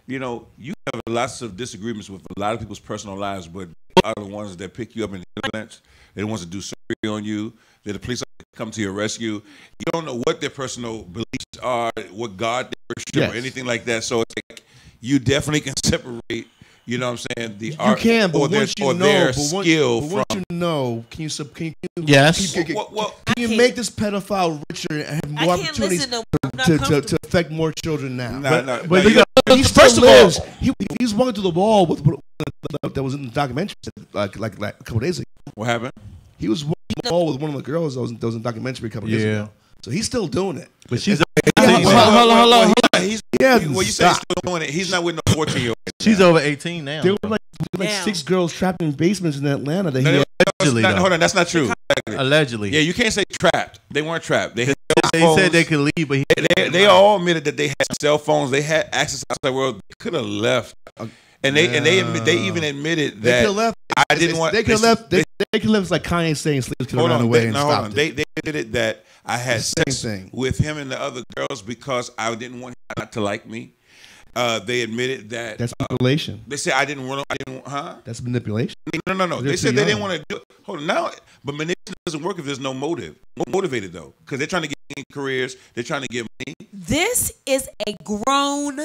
you have lots of disagreements with a lot of people's personal lives, but are the ones that pick you up in the ambulance. They're the ones that do surgery on you. They're the police officers that come to your rescue. You don't know what their personal beliefs are, what God they worship, or anything like that. So it's like you definitely can separate. You know what I'm saying? The art can, but or their, once you or know, their but once, skill but from. once you know, can you Yes. can you can't- make this pedophile richer and have I more can't opportunities listen to. I'm not to affect more children now? But He you still first of all- lives. He's walking through the wall with that was in the documentary like a couple days ago. What happened? He was walking the wall with one of the girls that was in the documentary a couple days ago. So he's still doing it. But she's Hold on. He's, Yeah, well, you say he's still doing it. He's not with no 14-year-old. she's over 18 now. There were like Damn. 6 girls trapped in basements in Atlanta. That No, he no, Allegedly, though. hold on, that's not true. Allegedly. Yeah, you can't say trapped. They weren't trapped. They had cell They phones. said they could leave, but They all admitted that they had cell phones. They had access to the outside world. They could have left, and they even admitted They that could have left. I didn't want. They could have left. They could have left like Kanye saying slaves could have Hold ran on, away and hold stopped on. it. They admitted that I had Same sex thing. with him and the other girls because I didn't want him not to like me. They admitted that That's manipulation. they said I didn't want. That's manipulation. No. They're They said too they didn't young. want to do it. Hold on now, but manipulation doesn't work if there's no motive. What motivated though? Because they're trying to get careers. They're trying to get money. This is a grown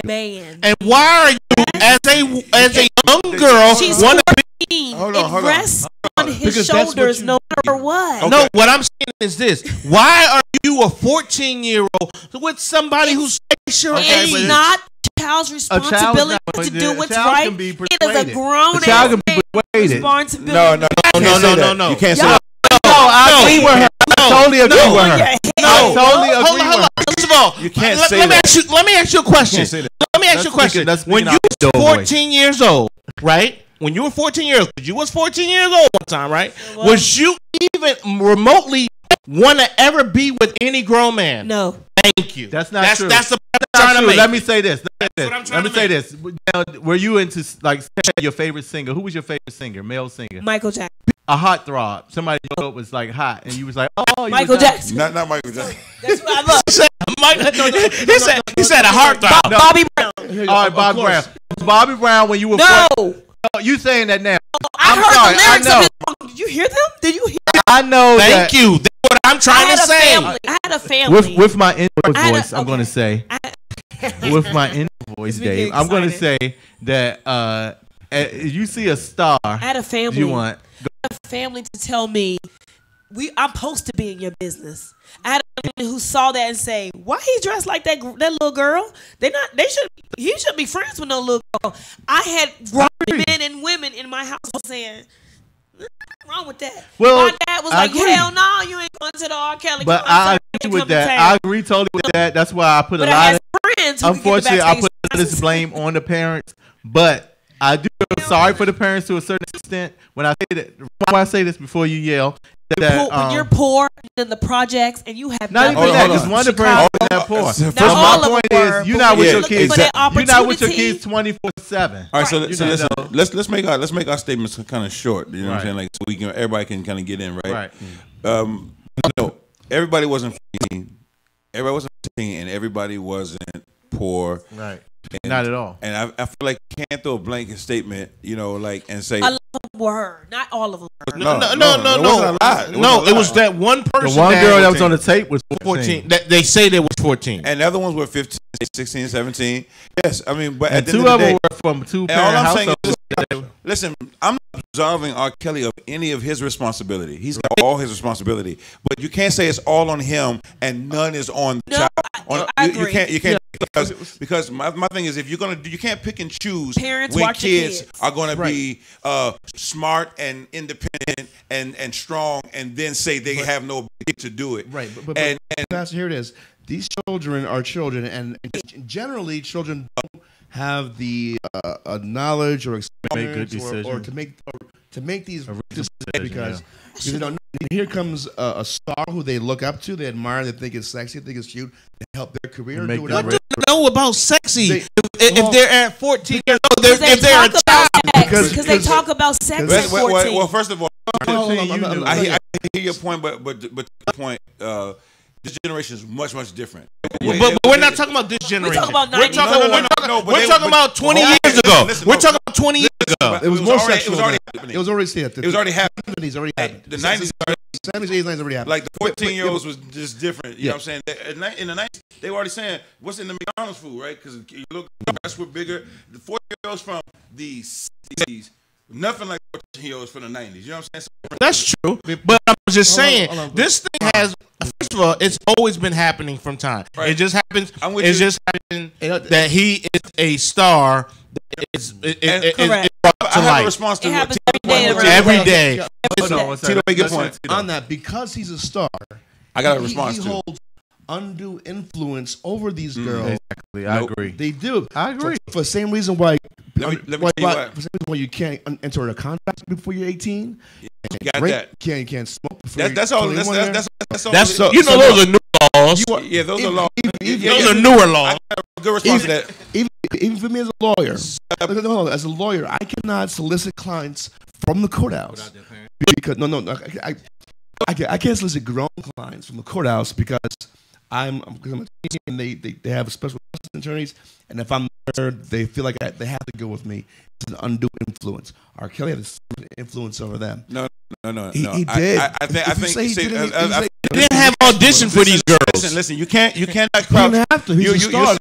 man. And why are you, as a young girl, She's want to 14 Hold on, and hold on. rests on his Because that's what shoulders you- no matter what. No, what I'm saying is this: why are you a 14-year-old with somebody who's your Okay, It's but age? not a child's responsibility not- to do a what's child right. can be It is a persuaded. grown A child can be man's persuaded. responsibility. No. You can't say that. No, I agree with her. I totally agree with her. I totally agree Hold with on. her. First of all, You can't let, say let me that. ask you. Let me ask you a question. say that. Let me ask you a question. Let's When speak you in our was voice. 14 years old, right? When you were 14 years old, 'cause you was 14 years old one time, right? Was you even remotely want to ever be with any grown man? No. Thank you. That's not true. That's the point I'm Not trying to true. make. Let me say this. what I'm trying Let me to say make. this. Now, were you into like your favorite singer? Who was your favorite singer? Male singer? Michael Jackson. A hot throb. Somebody you thought was like hot, and you was like, oh, you Michael was not- Jackson. Not Michael Jackson. That's what I love. He said a heartthrob. Bobby Brown. All right, Bobby Brown. Bobby Brown. When you were No. 14 you saying that now? I I'm heard sorry, the lyrics I know. of his song. Did you hear them? Did you hear? I know. Thank that you. That's what I'm I trying had to a say. family. I had a family. With my inward I had a- voice, I'm going to say. I- With my inward voice, It's making Dave, I'm going to excited. say that if you see a star, I had a family. you want. A family to tell me I'm supposed to be in your business. I had a family who saw that and say, "Why he dressed like that little girl? He should be friends with no little girl." I had grown men and women in my house saying, "What's wrong with that?" Well, my dad was I like, agree. "Hell no, you ain't going to the R. Kelly But concert. I You agree ain't with come to that. town." I agree totally with that. That's why I put But a I lot had of. friends who could get the Unfortunately, I backstage put this passes. blame on the parents, but I do feel sorry for the parents to a certain extent. When I say that, why I say this before you yell. That, When you're poor in the projects and you have not nothing, even that, hold because on. one of the Chicago. parents is that poor. Not But all my of them point were, is, you're but not with we're your looking kids. for that You're not with your opportunity. kids 24/7. All right, so, Right. so You listen. know. Let's make our statements kind of short. You know what I'm Right. saying? Like so we can everybody can kind of get in, right? Right. Everybody wasn't 14. Everybody wasn't 15, and everybody wasn't poor. Right. And, Not at all. And I feel like you can't throw a blanket statement, and say A lot of them were, not all of them were. No. It wasn't a lot. It No, wasn't a it was lot. that one person. The one girl that was 14. on the tape was 14. That they say they was 14. And the other ones were 15, 16, 17. Yes, I mean, but at And the two end of of the them day, were from two and all parent I'm saying households. is, listen, I'm not absolving R. Kelly of any of his responsibility. He's got all his responsibility, but you can't say it's all on him and none is on the No, child. I You agree. can't because my thing is if you can't pick and choose Parents when watch your kids kids. are going to be smart and independent and strong, and then say they have no ability to do it. Right, but and Pastor, here it is. These children are children, and generally children don't have the knowledge or experience good or decisions. to make these decisions because yeah. they don't know. Here comes a star who they look up to, they admire, they think is sexy, they think is cute, they help their career, Make do them whatever. What do they know about sexy? They- if they're at 14 years old, Because they if they're a talk child. about sex. Because they talk about sex at 14. Well, first of all, I I hear your point, but to the point, this generation is much different. But we're not talking about this generation. talking about We're 90s. talking about 20 years ago. We're talking about 20 years ago. It was more already- sexual. it was already than that. happening. It was already happening. It was already happening. The 70s already happened. The 90s, 70s, 80s, 90s already happened. like the 14-year-olds was just different. You know what I'm saying? In the 90s, they were already saying, what's in the McDonald's food, right? Because you look, that's what bigger. The 40-year-olds from the 60s, nothing like 14-year-olds from the 90s. You know what I'm saying? So, That's true. But I'm just saying, hold on. this thing has, first of all, it's always been happening from time. Right. It just happens. I'm with It's you. just happened that he is a star. Is Correct. brought I to have a life response to It what happens Tito every day point. around every day. Hold on, one second. Tito, make a Listen point. to Tito. On that, because he's a star, I got a he response to. holds undue influence over these girls. Exactly, I agree. They do. I agree. For the same reason why, Let me tell you why. for the same reason why you can't enter a contract before you're 18. Got Rape, that. you can't smoke before That's you're all. 21 there. That's all. That's So- you know those are new laws. Yeah, those are laws. Those are newer laws. Good response to that. Even for me as a lawyer, as a lawyer, I cannot solicit clients from the courthouse because I can't solicit grown clients from the courthouse because I'm a attorney and they have special attorneys, and if I'm there, they feel like they have to go with me. It's an undue influence. R. Kelly had an influence over them. No. He did. I think. They didn't have audition for these girls. Listen. You cannot He crouch. didn't have to. He's a star.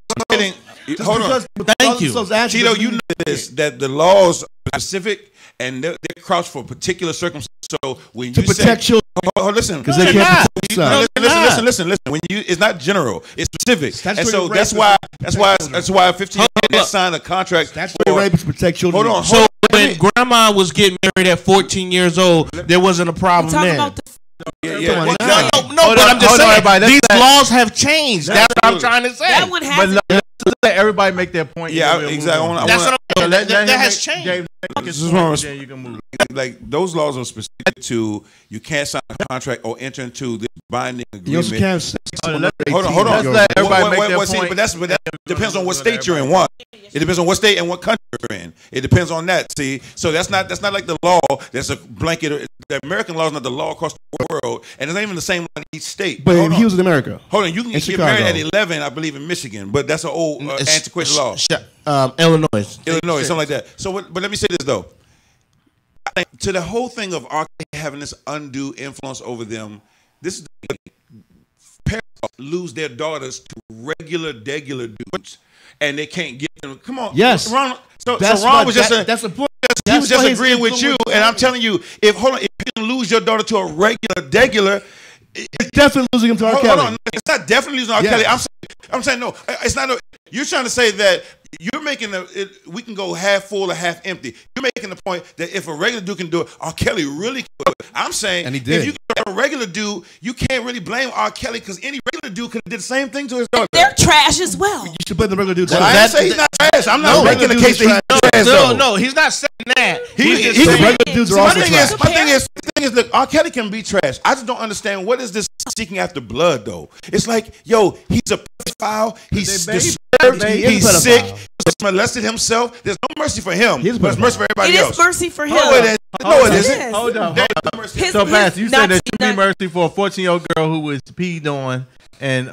Hold on. Thank you. Tito, you know this, that the laws are specific and they're crouched for particular circumstances. So when To you protect say, children. oh, listen, Because they they're can't not. protect No, themselves. listen. When you, it's not general, it's specific, Statutory and so rape that's is why children. a 15-year-old signed a contract. Statutory rape is to protect children. Hold on. So when grandma was getting married at 14 years old, there wasn't a problem Talk there. about the Yeah. Come on, No, but I'm just hold on, saying, everybody. these That's- laws have changed. That's what I'm trying to say. that one But has let everybody make their point. Yeah, and then we'll exactly. move on. That's what I'm saying. That him has make- changed. James, make his This is point, what I'm- then you can move. Like those laws are specific to you can't sign a contract or enter into this binding You also agreement. can't have sex Hold with on, Hold on. Let's let everybody make their See, point. but that depends on what state you're in. One, it depends on what state and what country you're in. It depends on that. See, so that's not like the law. That's a blanket. The American law is not the law across the world, and it's not even the same law in each state. But Hold he on. was in America. Hold on, you can in get married at Chicago. 11, I believe, in Michigan, but that's an old antiquated law. Illinois. Illinois, something like that. So, but let me say this though. I think to the whole thing of R. Kelly having this undue influence over them, this is the parents lose their daughters to regular dudes, and they can't get them. Come on, Yes. Ron. So That's Ron why- was just that's the point. he was That's just why he's agreeing with you, influenced and I'm others. telling you, if you can lose your daughter to a regular. It's definitely losing him to R. Hold Kelly. on, it's not definitely losing R. Yes. Kelly. I'm saying no. It's not. You're trying to say that you're making we can go half full or half empty. You're making the point that if a regular dude can do it, R. Kelly really can do it. I'm saying, And he did. if you got a regular dude, you can't really blame R. Kelly because any regular dude could have did the same thing to his daughter. they're trash as well. You should blame the regular dudes. Well, I didn't say he's not trash. I'm not No, making the regular case dudes that he's trash. No, though. no, he's not saying that. He's just he's saying, regular dudes are My also thing trash. is, look, R. Kelly can be trash. I just don't understand what is this seeking after blood though. It's like, yo, he's a pedophile. He's They baby- disturbed. they- He's pedophile. sick. He's molested himself. There's no mercy for him. He's a There's mercy for everybody It else. is mercy for him. No, it isn't. No, it isn't. is. Hold on. There's no mercy. His- So, Bass, you said that you Nazi- be mercy for a 14-year-old girl who was peed on and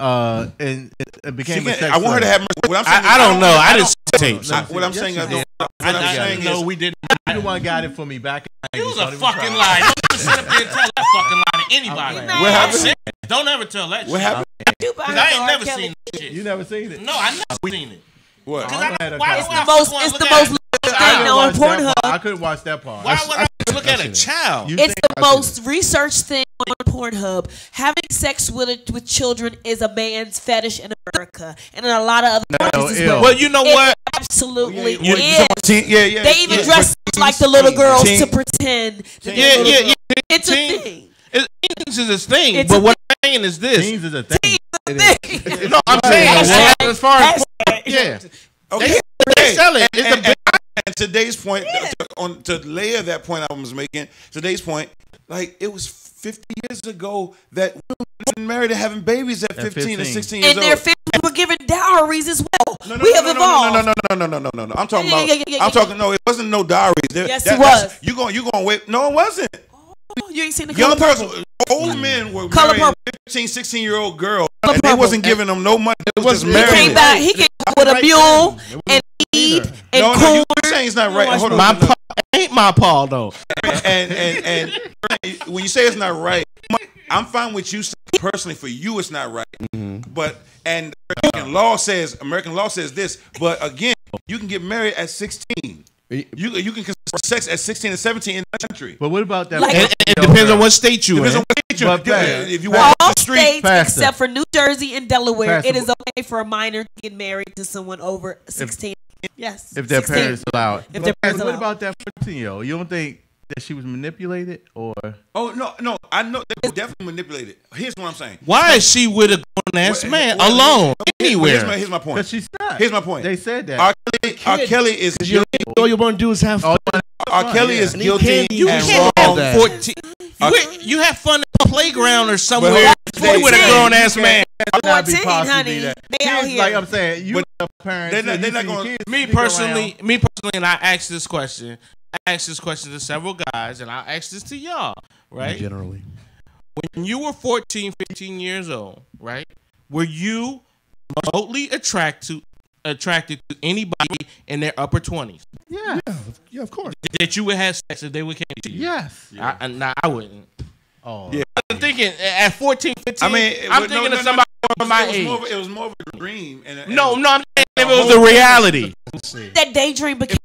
became a sex I want her to slave. have mercy. What I'm saying I don't know. I didn't see don't- tapes. no. What I'm saying, Yes, you did. what I'm saying No, is, we didn't. You the one got it for me back in It the was 90s. a Don't even fucking try. lie. Don't sit up there and tell that fucking lie to anybody. Okay. What happened? Don't ever tell that What shit. happened? Because I ain't never seen that shit. You never seen it? No, I never seen it. What? Because I had a why copy. would I It's wanna the look most at- thing I couldn't on watch that Pornhub. part. I couldn't watch that part. Why would I look at a child? You It's think the I seen most researched thing on Pornhub. Having sex with children is a man's fetish in America and in a lot of other countries as ew. well. Well, you know It what? absolutely You- is. Yeah. They even dress like the little girls Teen- to pretend. that they're Yeah, little yeah, girls. yeah. It's a Teen- thing. Teens is his thing. It's But a what I'm saying is this. Teens is a thing. It's a thing. No, I'm saying Hashtag- as far as hashtag- yeah. Okay. sell it. It's a big. And today's point, to layer that point I was making, today's point, like it was 50 years ago that women were married and having babies at 15 and 16 years and old. their families were given dowries as well. No, We have evolved. No. I'm talking about. I'm talking. No, it wasn't no dowries. Yes, it was. You going wait? No, it wasn't. Oh, you ain't seen the Young color person, old men were Color marrying purple. 15, 16-year-old girls, Color and they purple. wasn't giving them no money. They was just He marrying came them. back. He came back with a mule and mead and No, corn. you saying it's not right. Hold on. My Paul ain't my Paul though. And when you say it's not right, I'm fine with you saying personally. For you, it's not right. But American law says this. But again, you can get married at 16. You can consider sex at 16 and 17 in the country. But what about that? Like- It depends on what state you Depends in. on what state you're But in. If you walk All on the street, states Faster. except for New Jersey and Delaware, Faster. it is okay for a minor to get married to someone over 16. Yes. If their 16. parents allow it. If their parents What allow. about that 14-year-old? You don't think that she was manipulated or? oh no, I know they were definitely manipulated. Here's what I'm saying. Why is she with a grown ass man alone anywhere? Here's my point. Because she's not. Here's my point. They said that. R. Kelly is guilty. All you want to do is have fun. R. Kelly is guilty You and can't wrong. have 14. You have fun at the playground or somewhere But with a grown ass man. Not be 14, possibly honey. that. They out Kids, here. like I'm saying, you But the parents. they're not- you they're not see your gonna- kids Me sneak personally, around. and I asked this question. I asked this question to several guys, and I'll ask this to y'all, right? Generally. When you were 14, 15 years old, right? Were you remotely attracted to anybody in their upper 20s? Yeah. Yeah, of course. That you would have sex if they would came to you? Yes. I wouldn't. Oh. Yeah. I'm thinking at 14, 15, I mean, I'm thinking of somebody my it age. was more of a dream. And No, I'm saying if it was a reality. That daydream became.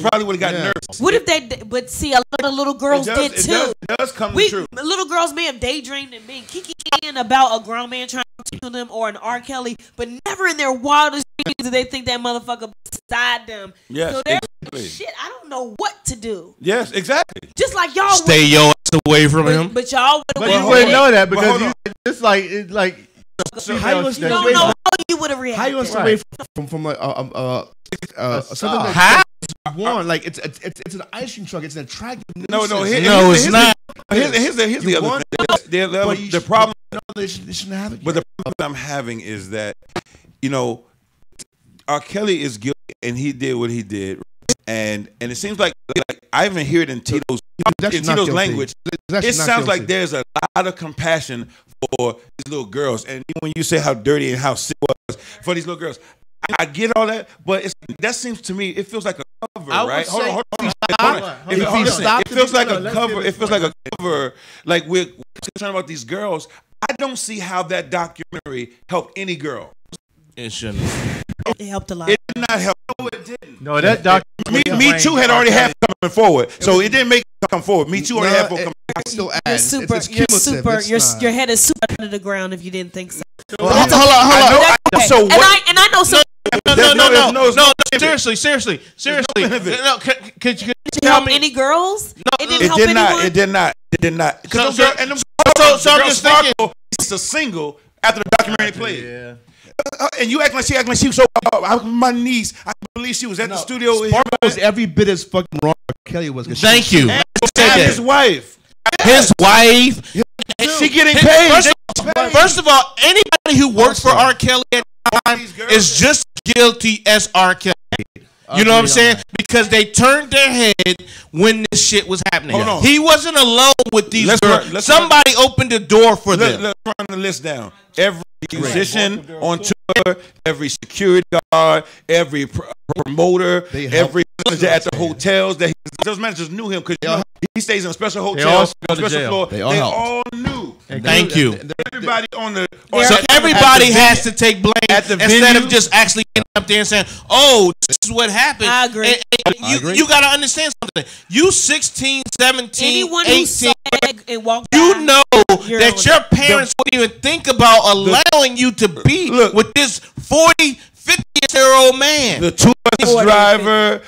probably would have got nervous. What if they? But see, a lot of little girls did too. It does come We true. little girls may have daydreamed and been kikiing about a grown man trying to to them or an R. Kelly, but never in their wildest dreams do they think that motherfucker beside them. Yes, so they're exactly. shit. I don't know what to do. Yes, exactly. Just like y'all, Stay your ass away from him. but y'all would But have you wouldn't know that But because hold you on. it's like So how you gonna females stay that- You away don't know from- how you would have reacted. How you gonna stay away from like something that How? one like it's an ice cream truck. It's an attractive. No, nuisance. No, it's not. Here's the You other want thing. But you The should- problem. No, they shouldn't have it. But the problem I'm having is that, R. Kelly is guilty and he did what he did, and it seems like I even hear it in Tito's That's not guilty. language. That's It not sounds guilty. like there's a lot of compassion for these little girls, and when you say how dirty and how sick it was for these little girls, I get all that, but that seems to me it feels like a cover, I would right? Hold say- on. Hold on. If Hold on. listen, Stop it feels like a let's cover. get It this feels like a cover. Like we're concerned about these girls. I don't see how that documentary helped any girl. It shouldn't. It helped a lot. It did not help. No, it didn't. No, that documentary. Me Too had already had coming forward, so it didn't make it come forward. Me Too already had No, coming. it still You're adds. super. It's You're cumulative. super. It's not- Your head is super under the ground if you didn't think so. Hold on. I know. So And what? I know some. No. Seriously. benefit. No, could you Did it tell help me? any girls? It didn't It help did anyone. not. It did not. It did not. Because So I'm just thinking. it's a single after the documentary played. Yeah. And you act like she was so. My niece. I believe she was at the studio. with Sparkle was every bit as fucking wrong as Kelly was. 'cause she- Thank you. and Said his that. wife. His wife. She getting paid. First of all, anybody who works for R. Kelly at the time These girls- is just guilty as R. Kelly. You know what I'm saying? Because they turned their head when this shit was happening. Hold on. He wasn't alone with these Let's girls. let's Somebody opened the door for them. Let's run the list down. Every musician on tour, every security guard, every promoter, They every helped. manager at the hotels. Those managers knew him because he stays in a special all hotel, go to special jail. floor. They They all all, helped. knew. Thank you. Everybody on the So everybody has to take blame at the instead venue. of just actually getting up there and saying, "Oh, this is what happened." I agree. And I agree. you got to understand something. You 16, 17, Anyone who 18, said and walked by, you know You're that on your parents wouldn't even think about allowing you to be Look. with this 40, 50-year-old man. the tour bus 40, driver,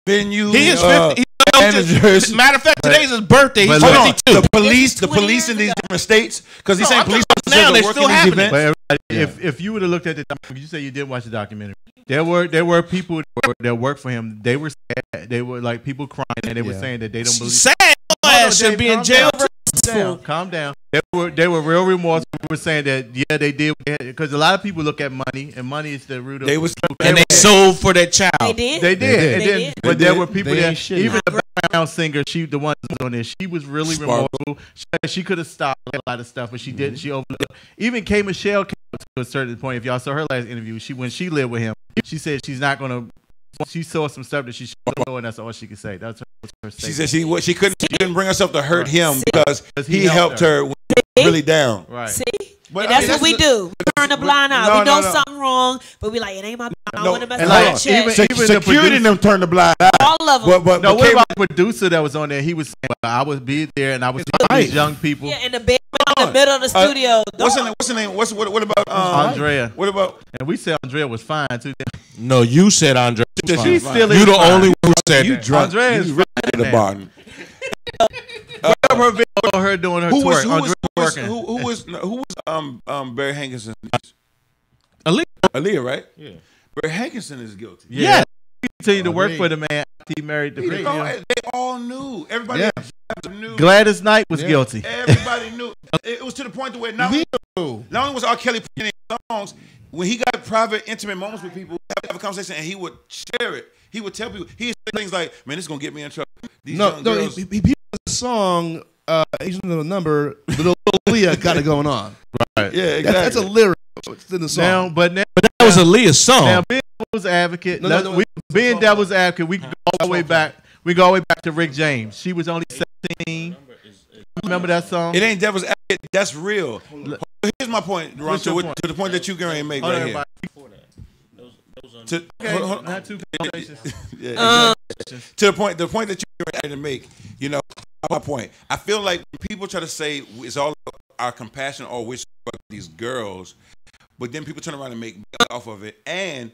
venue. He is 50. He's managers. Matter of fact, today's his birthday. He's but look, 52. The police years in these ago. different states, because he's saying I'm police talking officers now, are they're working still these happening. events. But everybody, if you would have looked at the documentary, you say you didn't watch the documentary. There were people that worked for him. They were sad. They were like people crying, and they were saying that they don't believe. Sad ass should Dave, be in calm jail. down. Calm down. They were real remorseful. They were saying that they did because a lot of people look at money, and money is the root of. They was And they sold for that child. They did. They did. They And then, did. but They there did. were people They that ain't shitty. even the background singer, the one that was on there, she was really Sparkle. remorseful. She could have stopped a lot of stuff, but she didn't. She overlooked. Even K. Michelle came up to a certain point. If y'all saw her last interview, when she lived with him, she said she's not gonna. She saw some stuff that she should know, and that's all she could say. That's her She statement. said she couldn't bring herself to hurt him because he he helped helped her when he was really down. Right. See? But, And I that's mean, what we do. We turn a blind eye. No, We know no. something wrong, but we like, it ain't my business. I No, want to mess and with like, my check. even the Security producer- them turned the blind eye. All of them. But No, what K- about the producer that was on there? He was saying, I was be there, and I was talking to these young people. Yeah, in the bed in the middle of the studio. What's her name? What's her name? What about Andrea. What about And we said Andrea was fine too. No, you said Andre. She's still You is the fine. only one who said you that. drunk? Andrea is You really the bottom. Whatever her video of her doing her Who twerk. was Andrea working. who was Barry Hankinson? Aaliyah. Aaliyah, right? Yeah. Barry Hankinson is guilty. Yeah. He continued to work for the man after he married the You girl. know, they all knew. Everybody knew. Gladys Knight was guilty. Everybody knew. It was to the point to where not only was R. Kelly putting in songs, when he got private, intimate moments with people, have a conversation, and he would share it. He would tell people. He would say things like, "Man, this is gonna get me in trouble." These young girls. He has a song, Asian Little Number, Little Leah got it going on. Right. Yeah, exactly. That's a lyric. It's in the song. Now, but now, That was Aaliyah's song. now being devil's advocate, being devil's advocate, we go all the way back. We go all the way back to Rick James. She was only 17. Remember that song? It ain't devil's advocate. That's real. Here's my point, Ron, What's your to point? the point that you're going to make Hold on, right here. everybody. To, Okay, hold on. not two conversations. Yeah, to the point that you're ready to make, you know, my point. I feel like when people try to say it's all about our compassion or wish for these girls, but then people turn around and make money off of it, and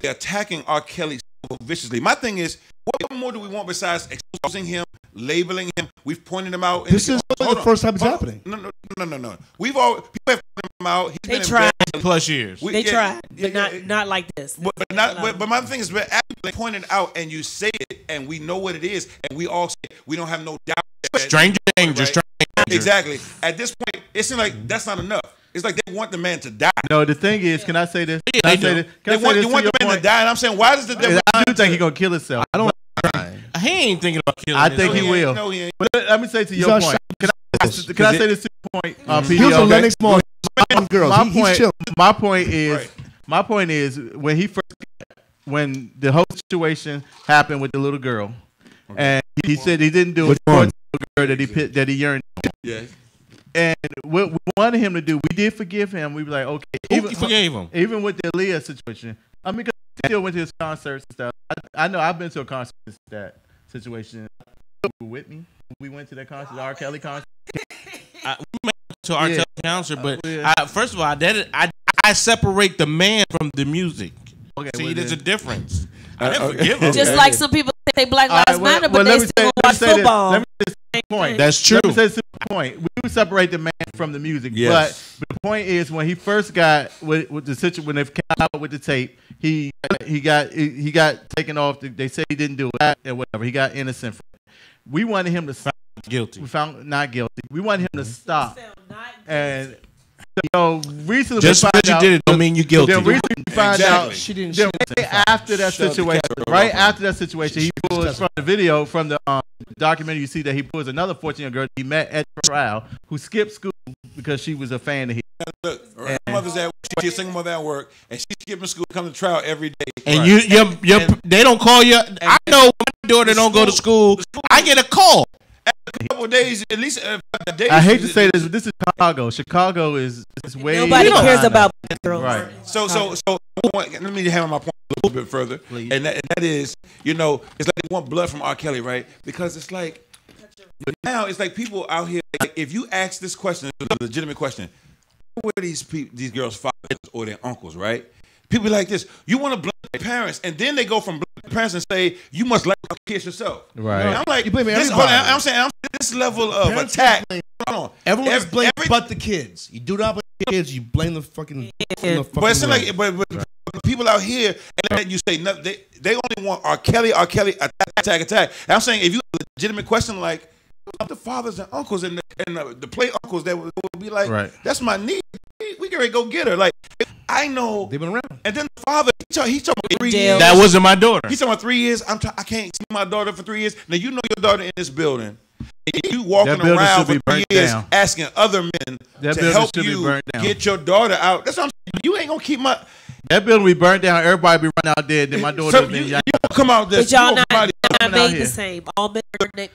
they're attacking R. Kelly so viciously. My thing is, what more do we want besides exposing him, labeling him? We've pointed him out. This is the first time it's happening. No. We've all people have pointed him out. He's They been tried. Plus years. They tried, but not like this. But my thing is, after they pointed out and you say it, and we know what it is, and we all say we don't have no doubt. Stranger danger. Right? Stranger danger. Exactly. At this point, it seems like that's not enough. It's like they want the man to die. No, the thing is, can I say this? Yeah, Can I they say do. this? Can They I say want, this you want to the your man to point? die, and I'm saying, why does the devil? I do think he's gonna kill himself. I don't. He ain't thinking about killing I his think son. he will. No, he ain't. But let me say to your on point. Can I say this to your point? He was a PD, Lennox Mall. Girls. My He's point. chill. My point is when the whole situation happened with the little girl, and he said he didn't do it for the little girl that he yearned. Yeah. And what we wanted him to do, we did forgive him. We were like, okay, Who forgave him? even with the Aaliyah situation. I mean, because he still went to his concerts and stuff. I know I've been to a concert since that situation. You were with me. We went to that concert, the R. Kelly concert. We went to our concert, but Yeah. first of all, I separate the man from the music. Okay, See, well, there's a then. difference. I didn't forgive him. Just like some people say Black All right, Lives Matter, but let they me still say watch this. football. Let me say this point. That's true. Let me say this point. We would separate the man from the music, Yes. but the point is when he first got with the situation when they came out with the tape, he got taken off. They say he didn't do it and whatever. He got innocent. We wanted him to stop. Guilty. We found not guilty. We wanted him to stop. And recently Just we because found you out, did it don't mean you guilty. Then recently we found Exactly. out. She didn't. Then right after that situation, he pulls from the video from the documentary. You see that he pulls another 14-year-old girl he met at the trial who skipped school because she was a fan of his. Look, her mother's at work. She's a single mother at work, and she's skipping school, come to trial every day. And they don't call you. I know my daughter don't go to school. I get a call. A couple of days, at least a day. I hate to say this, but this is Chicago. Chicago is way. Nobody cares behind about us. girls. Right. So let me hammer my point a little bit further, and that is, it's like they want blood from R. Kelly, right? Because it's like now it's like people out here. Like, if you ask this question, it's a legitimate question. Who are these girls' fathers or their uncles, right? People be like this. You want to blame their parents, and then they go from blaming parents and say you must let your kids yourself. Right. I'm like, You blame this, hold on, everybody. I'm saying this level of Parents attack. blame- Hold on. Everyone is blamed Every- but the kids. You do not blame the kids. You blame the fucking. The fucking But it's world. like, but people out here, and you say no, they only want R. Kelly, attack. And I'm saying if you have a legitimate question like the fathers and uncles and the play uncles that would be like, Right. that's my niece. We can go get her. Like I know They've been around. And then the father, he talking about 3 jail. years. That wasn't my daughter. He's talking about 3 years. I can't see my daughter for 3 years. Now you know your daughter in this building. And you walking building around should for be 3 burnt years down. asking other men That to building help should be you burnt down. get your daughter out. That's what I'm saying. You ain't gonna keep my. That building we burned down. Everybody be running out there. Then my daughter So been you young. don't come out this. But y'all you not, don't come out not coming out made here. the same. All men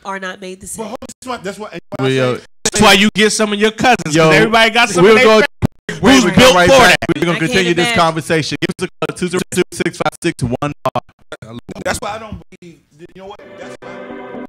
are not made the But same. hold on, that's why. That's why you get some of your cousins. 'Cause Yo, everybody got some we'll of go. their Who's built built right for back. that. We're gonna I can't continue this imagine. conversation. Give us a call 202-656-1. That's why I don't believe. You know what? That's why.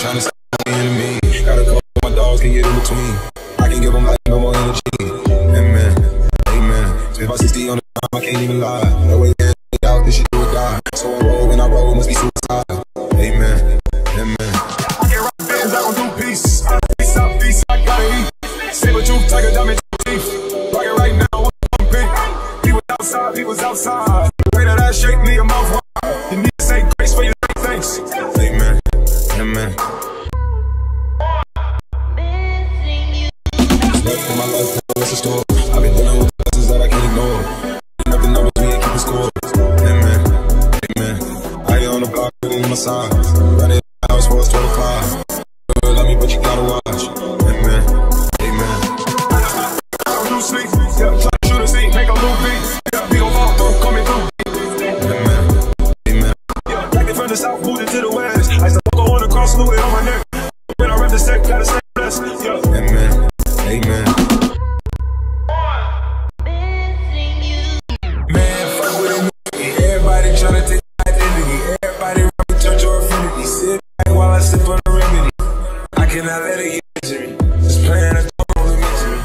Trying to stop the enemy. Gotta go, my dogs can get in between. I can give them like no more energy. Amen. Amen. Spent about 60 on the time, I can't even lie. No way out, this shit do or die. So I roll when I roll, must be suicide. Amen. Amen. I can't rock bands, I don't do peace. Peace, I gotta eat. Saber tooth, tiger, diamond teeth. Rockin' right now, I'm pink. He was outside, he was outside. Pray that I shake me a mouth wide. You need to say grace for your thanks. Amen. Amen. Left in my life, that's a story. I've been dealing with lessons that I can't ignore. Up the numbers, we ain't keeping score. Amen. Amen. I on the block, in my side. Running the house for us 12 o'clock. Love me, but you gotta watch. Amen. Amen. I don't do sleep. Yeah, try to shoot a scene, make a little beat. Yeah, we gon' fall through, coming through. Amen. Amen. Yeah, back from the south, moved into the west. I used to walk on the cross, fluid on my neck. When I rep the set, gotta stay blessed. Yeah. Amen. Amen. Man, fuck with me. Everybody tryna take my identity. Everybody running, touch your affinity. Sit back while I sip on the remedy. I cannot let it get to me. Just playing a totally misery.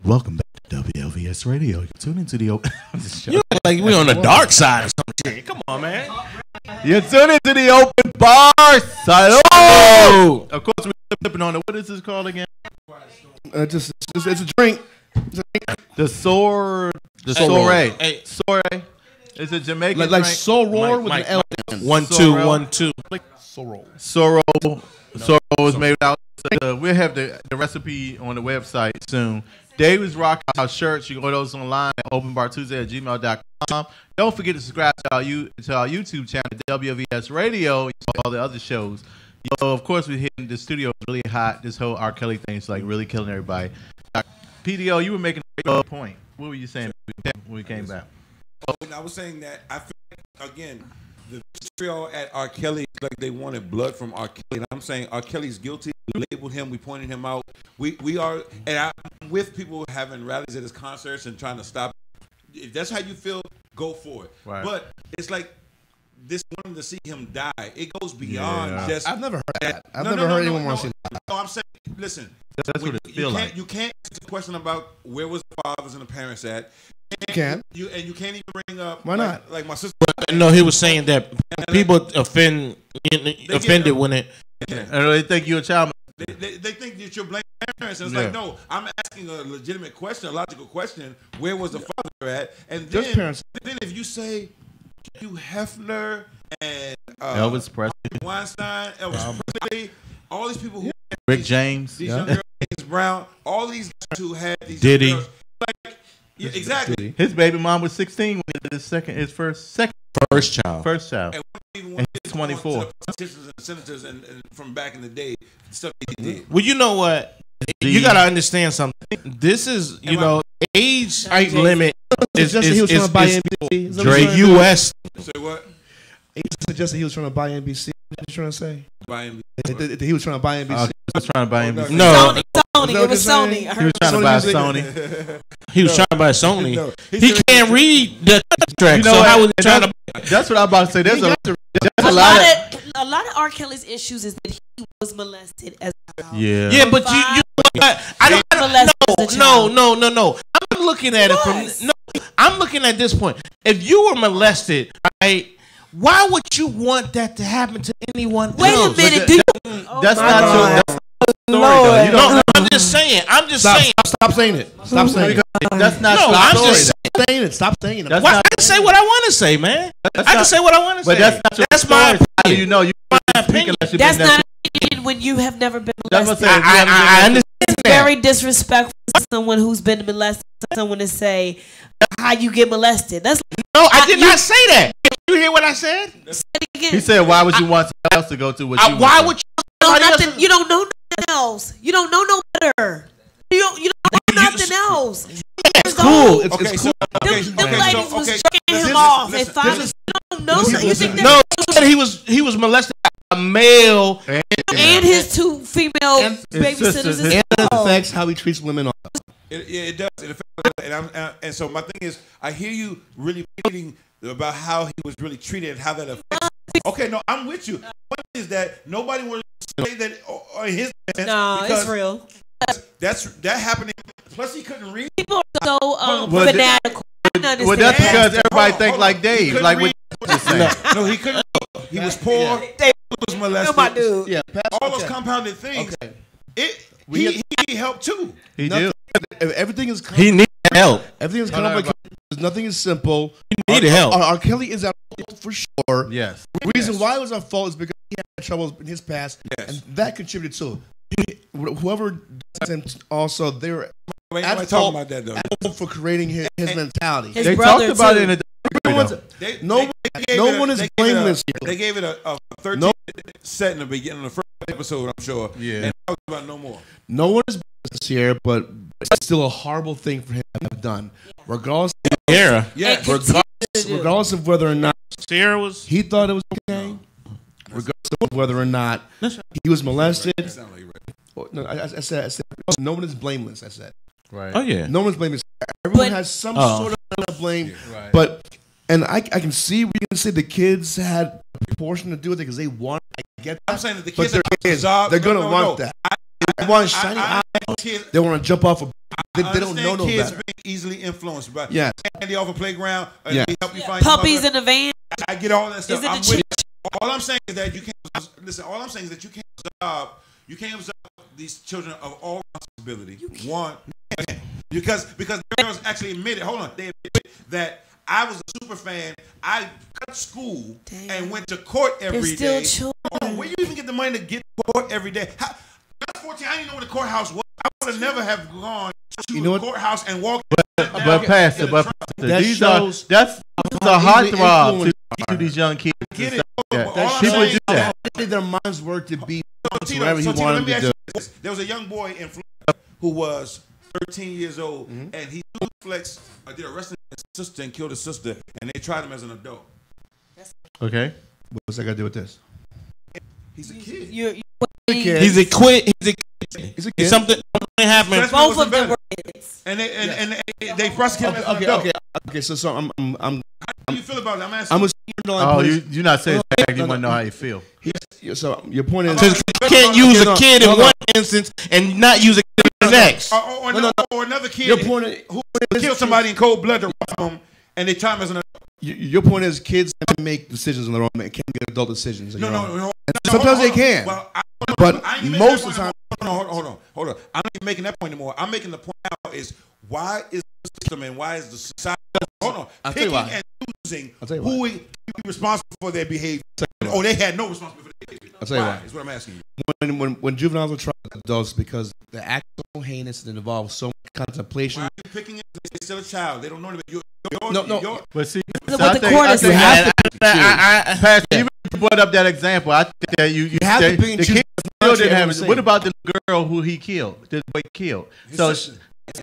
Welcome back to WLVS Radio. You're tuned into the open. You look like we on the dark side or some shit. Come on, man. You're tuned into the open bar. Salud. Of course, we're sipping on it. What is this called again? It's a drink. The Soray. It's a Jamaican Like drink. Soror with an L. 1 2 1 2. Sorro was made out. We'll have the recipe on the website soon. Dave is rocking our shirts. You can order those online at openbartuesday@gmail.com. Don't forget to subscribe to our YouTube channel, WLVS Radio, and all the other shows. Of course, we're hitting the studio really hot. This whole R. Kelly thing is like really killing everybody. PDO, you were making a point. What were you saying when we came back? I was saying that I feel like, again, the trio at R. Kelly is like they wanted blood from R. Kelly. And I'm saying R. Kelly's guilty. We labeled him. We pointed him out. We are, and I'm with people having rallies at his concerts and trying to stop. If that's how you feel, go for it. Right. But it's like this wanting to see him die. It goes beyond just. I've never heard that. I've never heard anyone want to see that. No, I'm saying, listen. That's what it feels like. You can't ask a question about where was the fathers and the parents at. You can. You can't even bring up. Why not? Like my sister. No, he was saying that people offended when it. They think you're a child. They think that you're blaming parents. And it's like, no, I'm asking a legitimate question, a logical question. Where was the father at? And then if you say Hugh Hefner and Elvis Presley, Weinstein, Elvis Presley, all these people who Rick James, these young girls, James Brown, all these guys who had these Diddy. young girls, like, yeah, exactly. His baby mom was 16 when he did his first child. And he's 24. Politicians and senators and from back in the day, stuff they did. Well, you know what? You got to understand something. This is, age limit is he was trying to buy NBC. Dre U.S. Say what? He suggested he was trying to buy NBC. What you trying to say? Buy NBC. He was trying to buy NBC. He was trying to buy NBC. No. Sony. It was Sony. He was trying to buy Sony. He was trying to buy Sony. He can't read the contract. So how was he trying to buy? That's what I'm about to say. There's a lot of R. Kelly's issues is that he was molested as a child. Yeah, but you I don't No. I'm looking at it from I'm looking at this point. If you were molested, right? Why would you want that to happen to anyone else? Wait a minute, that's not true. Lord. No, I'm just saying. Stop saying it. Stop saying it. That's not no, I'm story. just saying it. Stop saying it. I can say what I want to say, man. I can say what I want to say. But that's my opinion. How do you know? My opinion. That's not an opinion when you have never been molested. I understand. It's very disrespectful to someone who's been molested. Someone to say how you get molested. That's no, I did not say that. You hear what I said? He said, "Why would you want someone else to go to what you?" Why would you? know nothing? You don't know nothing else. You don't know no better. You don't know nothing else. It's cool. Them ladies was jerking him off at 5. You don't know. You think no, he was molested by a male and his 2 female babysitters. And it affects how he treats women. It does. It affects, and so my thing is, I hear you really pleading about how he was really treated and how that affects. Okay, no, I'm with you. What is that? Nobody wants to say that on his defense. No, it's real. That happening. Plus, he couldn't read. People are so fanatical. Well, that's because everybody think like Dave. Like what you just saying. No, he couldn't. He was poor. He was molested. My dude. Yeah, all those compounded things. Okay. He helped too. He did. Everything is. He needed help. Everything is complicated. Nothing is simple. He needed help. R. Kelly is at fault for sure. Yes. The reason why it was our fault is because he had troubles in his past, and that contributed to it. Whoever does him also, they were at fault about that, though. for creating his mentality. They talked about it in no one is blameless here. They gave it a 13 set in the beginning of the first episode, I'm sure. Yeah. And talked about no more. No one is blameless here, but it's still a horrible thing for him to have done. Regardless of whether or not Sierra was, he thought it was okay. Regardless of whether or not he was molested. No, I said no one is blameless. I said. Right. Oh yeah. No one's blameless. Everyone has some sort of blame. Right. But I can see we can say the kids had a portion to do with it because they want. I get that. I'm saying that the But kids they're gonna want that. They want shiny eyes. They want to jump off a They don't know no kids better. being easily influenced, but Yes. candy off a playground, Yes. they help you find your Puppies mother. in the van. I get all that stuff. Is it I'm the with you. All I'm saying is that you can't listen. All I'm saying is that you can't observe these children of all responsibility. One, because the girls actually admitted. Hold on, they admitted that I was a super fan. I cut school and went to court every day. They're still Hold on, where you even get the money to get to court every day? When I was 14, I didn't know what the courthouse was. I would have never have gone to the courthouse and walked. But Pastor, these are that's a heartthrob to these young kids. Get it? People do that. Their minds work to be Tito, whatever he Tito, wanted let me to ask do. you this. There was a young boy in Florida who was 13 years old, and he flexed, did arrested his sister and killed his sister, and they tried him as an adult. Okay. What's that got to do with this? He's a kid. He's a kid. He's a kid. It's something happened. Both of them were kids. And they prosecuted him as an adult. Okay. So I'm. How do you feel about it? I'm asking. You're not saying that. You want to know how you feel. So your point is, you can't use a kid in one instance and not use a kid in the next. Or another kid your point is, who killed somebody in cold blood to rob him, and they tried him as an adult. Your point is, kids can make decisions on their own. They can't make adult decisions. No. Sometimes they can. Well, but most of the time, hold on. I'm not even making that point anymore. I'm making the point now is why is the system and why is the society picking and choosing who we be responsible for their behavior? Oh, they had no responsibility for their behavior. I'll tell you why. Is what I'm asking you. When juveniles are tried as adults, because the act is so heinous and involves so much contemplation. Why are you picking it? They're still a child. They don't know that No. But see, What the court is saying. Pastor, even if you brought up that example, I think that you have to pick and the choose. kid still didn't have it. What about the girl who he killed? The boy killed.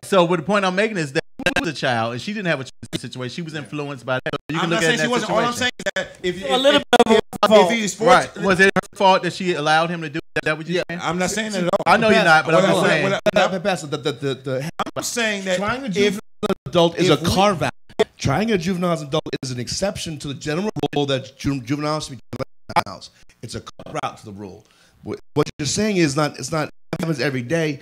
So what the point I'm making is that she was a child and she didn't have a choice in the situation. She was influenced by that. So you can I'm look not at saying she that wasn't. All I'm situation. saying is that if A little bit of if he's forced, Was it her fault that she allowed him to do that? Is that what you're saying? I'm not saying that at all. I know you're not, but I'm just saying. I'm saying that Trying a juvenile adult is a carve out. Trying a juvenile as an adult is an exception to the general rule that juveniles should be given in the house. It's a carve out to the rule. What you're saying is it's not happens every day.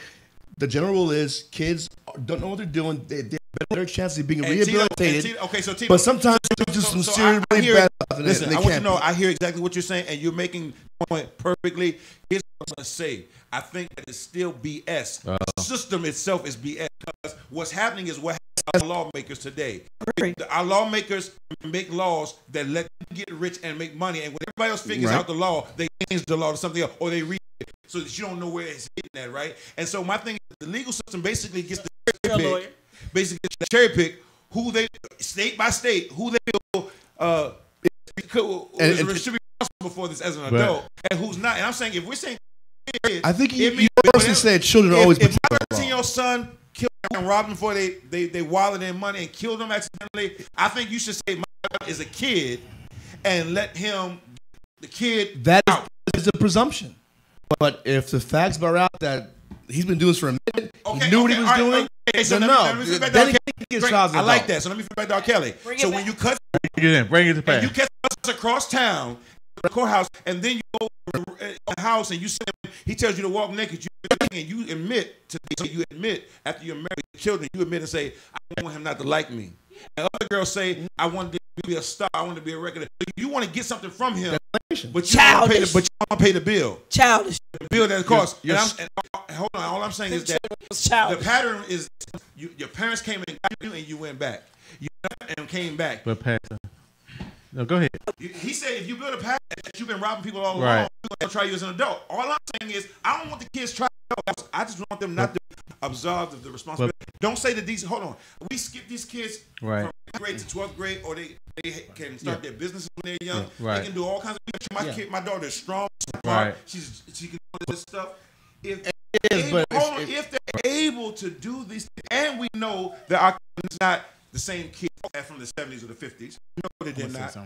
The general rule is kids don't know what they're doing. They have a better chance of being rehabilitated. Tito, but sometimes they do some serious really bad stuff. Listen, I want you to know, I hear exactly what you're saying, and you're making the point perfectly. Here's what I'm going to say. I think that it's still BS. The system itself is BS. Because what's happening is what happens to our lawmakers today. Our lawmakers make laws that let them get rich and make money, and when everybody else figures out the law, they change the law to something else, or they read it so that you don't know where it's hitting at, right? And so my thing is the legal system basically gets the cherry pick who they, state by state, who they feel should be responsible for this as an adult, and who's not. And I'm saying, if we're saying kids, I think you personally said children are always. If my 13-year-old son killed and robbed him before they walled in money and killed him accidentally, I think you should say my son is a kid and let him, the kid. That is a presumption. But if the facts bear out that he's been doing this for a minute, he knew what he was doing. So then I like that. So let me flip back to R. Kelly. So when you cut, bring it to pass. You catch us across town, the courthouse, and then you go to the house and you say he tells you to walk naked. And you admit after you're married with children, you admit and say, I want him not to like me. And other girls say, I want to be a star. I want to be a record. You want to get something from him, but you want to pay the bill. Childish. The bill that costs. Hold on. All I'm saying is that the pattern is your parents came and got you, and you went back. You and came back. But Pastor, no, go ahead. He said, if you build a pattern that you've been robbing people all along, we're going to try you as an adult. All I'm saying is, I don't want the kids try. I just want them not to absolve the responsibility. Don't say that these. Hold on. We skip these kids from grade to 12th grade, or they can start their businesses when they're young. They can do all kinds of things. My daughter is strong. Smart. She can do this stuff. If they're able to do these things, and we know that our kids not the same kids from the 70s or the 50s. No, they did not.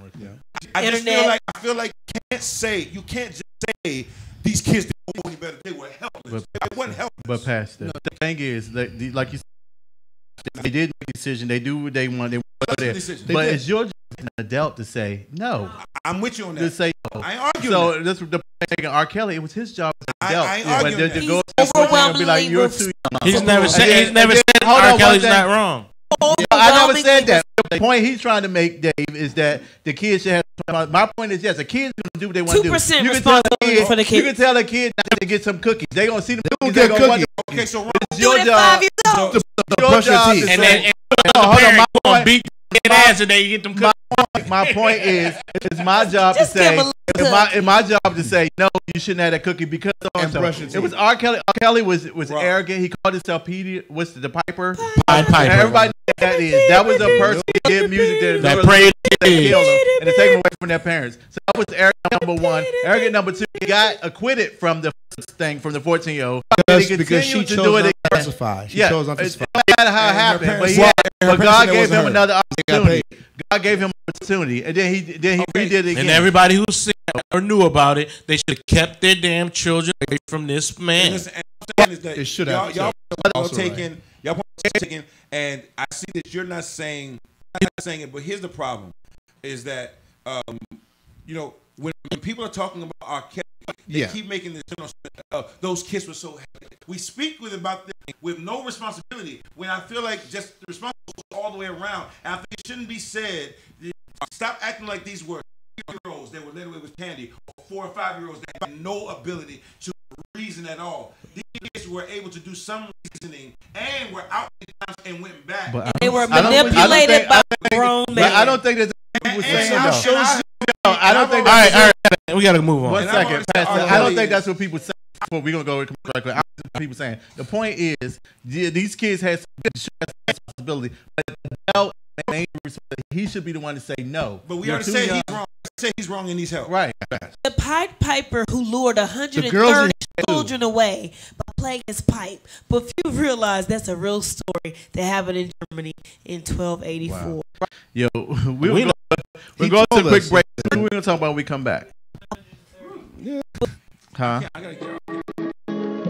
I feel like you can't just say these kids didn't know any better. They were helpless. They weren't helpless. But Pastor, the thing is, like you said, they did make a decision. They do what they want. They want it. But it's your job as an adult to say no. I'm with you on that. To say no. I ain't arguing. So that's the taking R. Kelly. It was his job as an adult. I ain't arguing to go overwhelmingly, be like, you're too young. He's never said hold R. on, Kelly's one not thing. wrong. I never said that. The point he's trying to make, Dave, is that the kids should have. My point is, yes, a kid's gonna do what they want to do. 2% You can tell responsibility for the You kids. can tell a kid not to get some cookies. They gonna see them cookies. get They gonna want cookies. the Okay, so Ron, It's your Do it at job. 5 years old. Your brush your job teeth. to And say- then hold on, parents my gonna point- beat their ass and they get them cookies. My point is, it's my job Just to give say, a little it's my job to say, no, you shouldn't have that cookie because And brush your it was teeth. R. Kelly. R. Kelly was Right. arrogant. He called himself What's the Piper? Pied Piper. Everybody knew that is. That was a person who did music that That literally prayed killed them and to take them away from their parents. So that was arrogant number one. Arrogant number two, he got acquitted from the thing from the 14-year-old. Because she chose do it not to again. testify. She Yeah, chose not to it testify. doesn't matter how it And her happened, but, parents- he had, her but parents God said it gave wasn't him her. another got opportunity. paid. God gave him an opportunity, and then he redid it again. And everybody who seen or knew about it, they should have kept their damn children away from this man. listen, and I'm saying is that It should have. y'all Also taking, y'all taking, and I see that you're not saying it, but here's the problem: is that you know when people are talking about R. Kelly, they Yeah. keep making this. Those kids were so happy. We speak about this with no responsibility. When I feel like just the responsibility all the way around, and I think it shouldn't be said. Stop acting like these were 3-year-olds that were led away with candy, or 4 or 5-year-olds that had no ability to reason at all. These kids were able to do some reasoning and were out times and went back. But They were I don't- manipulated by grown But men. I don't think that's what people saying though. No, I don't think. All right, we gotta move on. One And second, I'm Pastor. always- I don't think that's what people say. Before we gonna go with commercial, I don't think people saying the point is these kids had some responsibility, but he should be the one to say no. But we You're already too said young. he's wrong. Say he's wrong and needs help. Right. The Pied Piper who lured girls 130 in children away by playing his pipe. But few realize that's a real story that happened in Germany in 1284. Yo, we're He going to told a quick us. break. What are we gonna talk about when we come back? Huh? I gotta get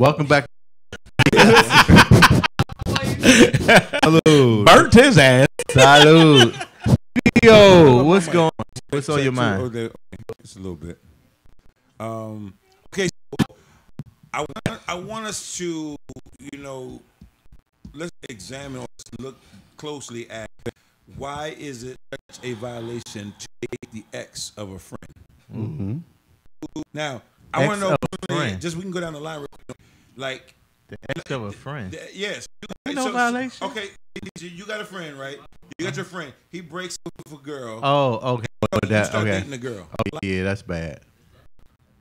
Welcome back. Hello. Burnt his ass. Salud. Yo, what's going on? What's on your mind? It's a little bit. Okay, so I want us to, let's examine or look closely at why is it such a violation to date the ex of a friend? Mm-hmm. Now, I want to know, friend. just we can go down the line real quick. Like, the ex of a friend. Yes. No violation. Okay, you got a friend, right? You got your friend. He breaks up with a girl. Oh, okay. You start dating the girl. Oh, yeah, that's bad.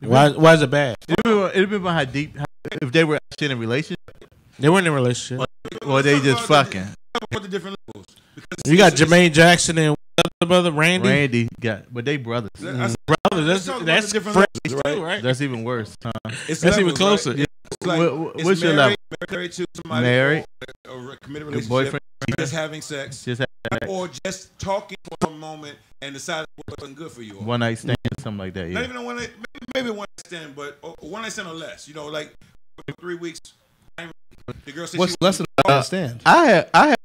Why is it bad? It depends on how deep, if they were actually in a relationship, They weren't in a relationship. or they just fucking. What the different levels? You got Jermaine Jackson and the brother Randy. Randy got, but they brothers. Brothers. That's different friends levels, too, right? That's even worse. Huh? It's That's even levels, closer. right? It's like, it's What's your level? married to somebody, Married. or a committed Your relationship, boyfriend. just having sex, Just have or just talking for a moment and deciding what wasn't good for you. one night stand, something like that. Not Yeah. even a one night, maybe one night stand, but one night stand or less. You know, like 3 weeks. The girl said What's she less than a understand? I have.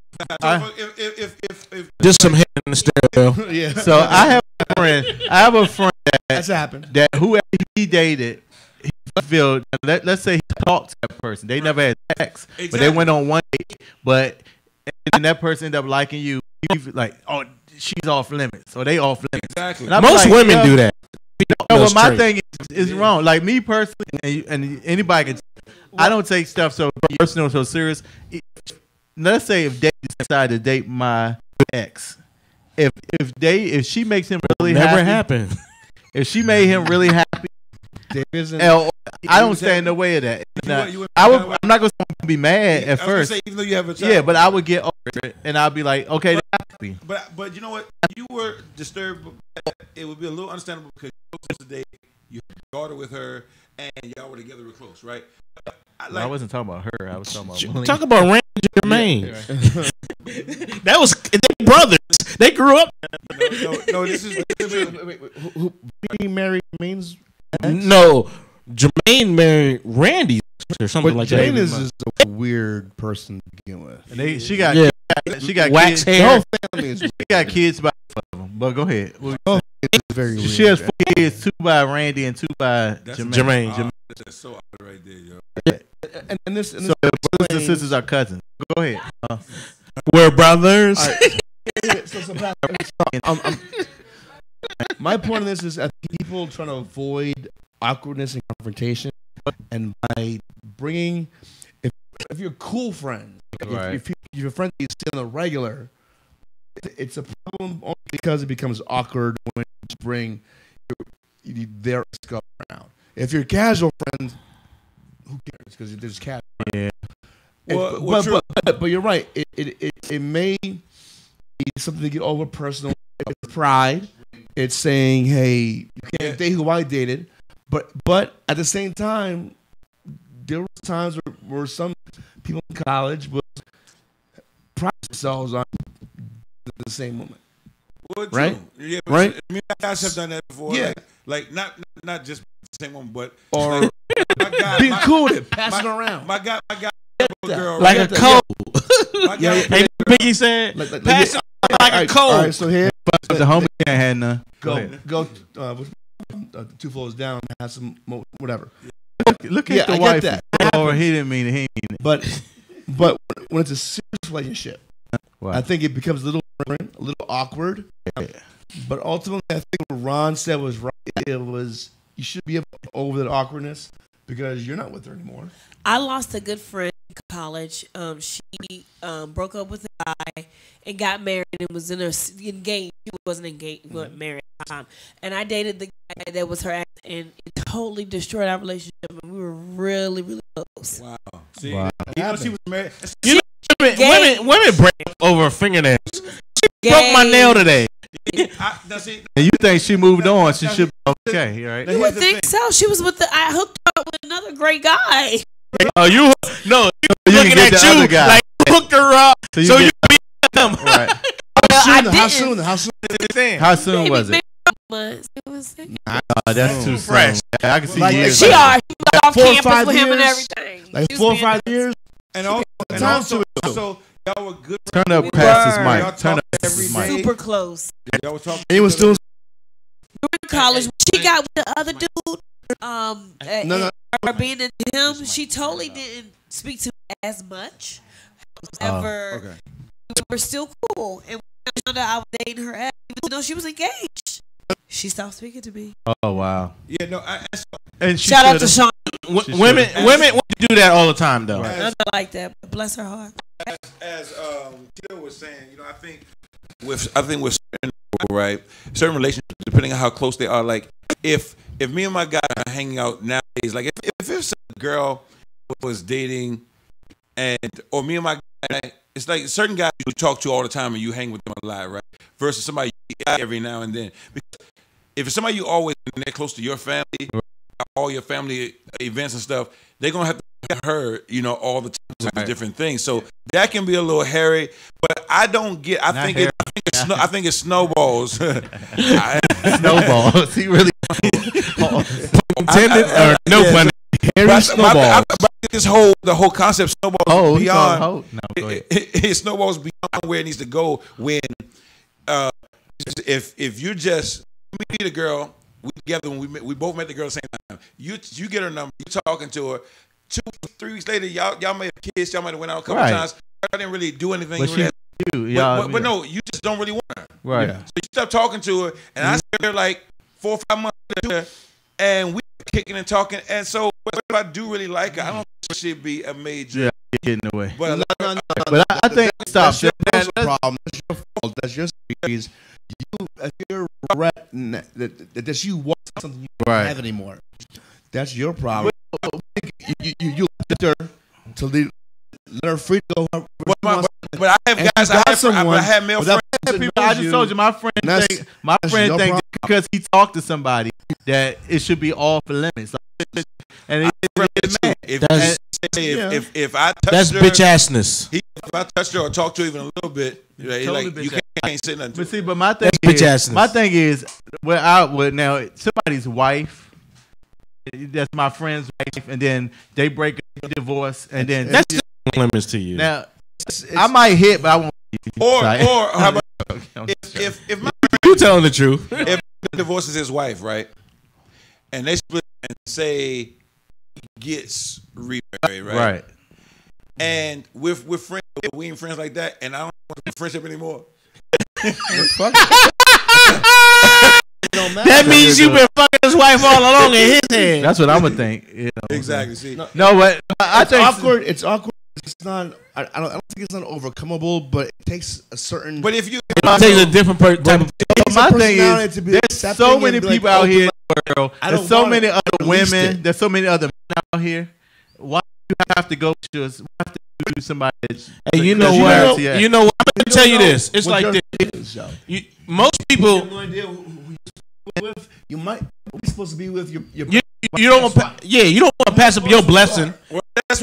So if Just some hit in the stereo. Yeah. So I have a friend. I have a friend That's happened. that whoever he dated, he feel. Let's say he talked to that person. They never had sex, but they Exactly. went on one date. But and that person ended up liking you. You feel like, oh, she's off limits, or they off limits. exactly. And I'm Most like, women yo, do that. No, but my thing is wrong. Like me personally, and anybody can. I don't take stuff so personal, so serious. Let's say if they decide to date my ex, if she makes him really Never happy, happened. if she made him really happy, I don't stand in the way of that. I'm not gonna be mad at first. Say, even though you have a child, Yeah, but I would get over it, and I'll be like, okay, they're happy. But you know what? You were disturbed. It would be a little understandable because you were supposed to date. You had a daughter with her, and y'all were together real close, right? I wasn't talking about her. I was talking about Willie. Talk about Randy Jermaine. That was they brothers. They grew up. No. This is Who being married means? No, Jermaine married Randy or something But like Jane that. is just a weird person to begin with. And she got wax kids. The hair. whole family is She got kids by both of them. But go ahead. very weird. She has 4 kids, 2 by Randy and 2 by Jermaine. That's so odd right there, yo. And this So the brothers and sisters are cousins. Go ahead. We're brothers. My point of this is I think people trying to avoid awkwardness and confrontation, and by bringing, if you're cool friends, Right. if you're friends that you see on the regular, it's a problem only because it becomes awkward when you bring their stuff around. If you're casual friends, who cares? Because there's casual. Yeah. But you're right. It may be something to get over personal. It's pride. It's saying, hey, you can't date who I dated. But at the same time, there were times where some people in college would pride themselves on the same woman. Well, Right? Yeah, Right? I mean, guys have done that before. Yeah. Like not just the same one, but Or like, my guy, being my, cool with it, passing around. My guy, girl, Like a cold. my guy, Hey, Biggie said, Like pass it like a cold. All right, so here, But the homie can't have none. go 2 floors down, have some whatever. Look Yeah, at the I get wife. that. Or he didn't mean it. He didn't mean it. But when it's a serious relationship, Wow. I think it becomes a little different, a little awkward. But ultimately, I think what Ron said was right. It was you should be able to get over that awkwardness because you're not with her anymore. I lost a good friend in college. She broke up with a guy and got married and was engaged. She wasn't engaged, but married at the time. And I dated the guy that was her ex, and it totally destroyed our relationship. And we were really, really close. Wow. See, Wow. even though she was married. You know, women break over fingernails. She broke my nail today. And you think she moved on? She should be okay, right? You would think so. She was with I hooked her up with another great guy. Oh, you no? You Looking can get at the other you guy. like you hooked her up, so you get- beat him. Right. How soon? How soon was it? Months. It was That's too fresh. soon. I can see Like, years. she are. She was off 4 or campus 5 with him and years? everything. Like She was 4 or being 5 years. And also, y'all were good. Turn up past this Y'all mic. talked Turn up every this mic. day. super close. Y'all were talking. And he was still We were in college. She got with the other dude. No. Her being into him, she totally didn't speak to me as much. However, we were still cool. And when I found out I was dating her ex, even though she was engaged, she stopped speaking to me. Oh wow. Yeah, no. And she Shout out to should've- Sean. Women do that all the time, though. Nothing like that. But bless her heart. As Tito was saying, you know, I think with certain people, right, certain relationships, depending on how close they are, like if me and my guy are hanging out nowadays, like if it's a girl was dating or me and my guy, it's like certain guys you talk to all the time and you hang with them a lot, right? Versus somebody you get every now and then. Because if it's somebody you always they're close to your family, all your family events and stuff, they're gonna have to get her, you know, all the time with different things. So that can be a little hairy. But I don't get. I think it snowballs. Snowballs. He really intended or no pun. Hairy snowballs. The whole concept snowballs beyond. It snowballs beyond where it needs to go. When if you just meet a girl, we together when we both met the girl at the same time. You get her number. You talking to her. 2-3 weeks later, y'all may have kissed. Y'all might have went out a couple times. I didn't really do anything. But no, you just don't really want her. Right. So you stop talking to her, and I stayed there like 4 or 5 months later, and we kicking and talking. And so if I do really like her, I don't think it should be a major. Get in the way. But no. But I think that's your problem. That's your fault. That's your series. If you're that you want something you don't have anymore, that's your problem. You let her to let her free to go. But I have guys. I have male friends. I just told you my friend think because he talked to somebody that it should be off limits. And if I touch that's her, bitch assness. If I touched her or talked to her even a little bit, you can't say nothing. But my thing is, now somebody's wife. That's my friend's wife, and then they break a divorce, and then that's just limits to you. Now, I might hit, but I won't. Or how about if you telling the truth? If he divorces his wife, right, and they split and say he gets remarried, right, and we're friends, we ain't friends like that, and I don't want to be friendship anymore. That means you've been fucking his wife all along in his head. That's what I'm gonna think. You know, exactly. See, but I think awkward. It's awkward. It's not. I don't think it's not overcomable, but it takes a certain. But if you, it takes a different type of. My thing is, there's so many people out here in the world. There's so many other women. There's so many other men out here. Why do you have to go to us? Why have to do somebody? Hey, you know what? You know what? I'm gonna tell you this. It's like this. Most people. You might be supposed to be with your you don't want you don't want to pass up your blessing. Well, that's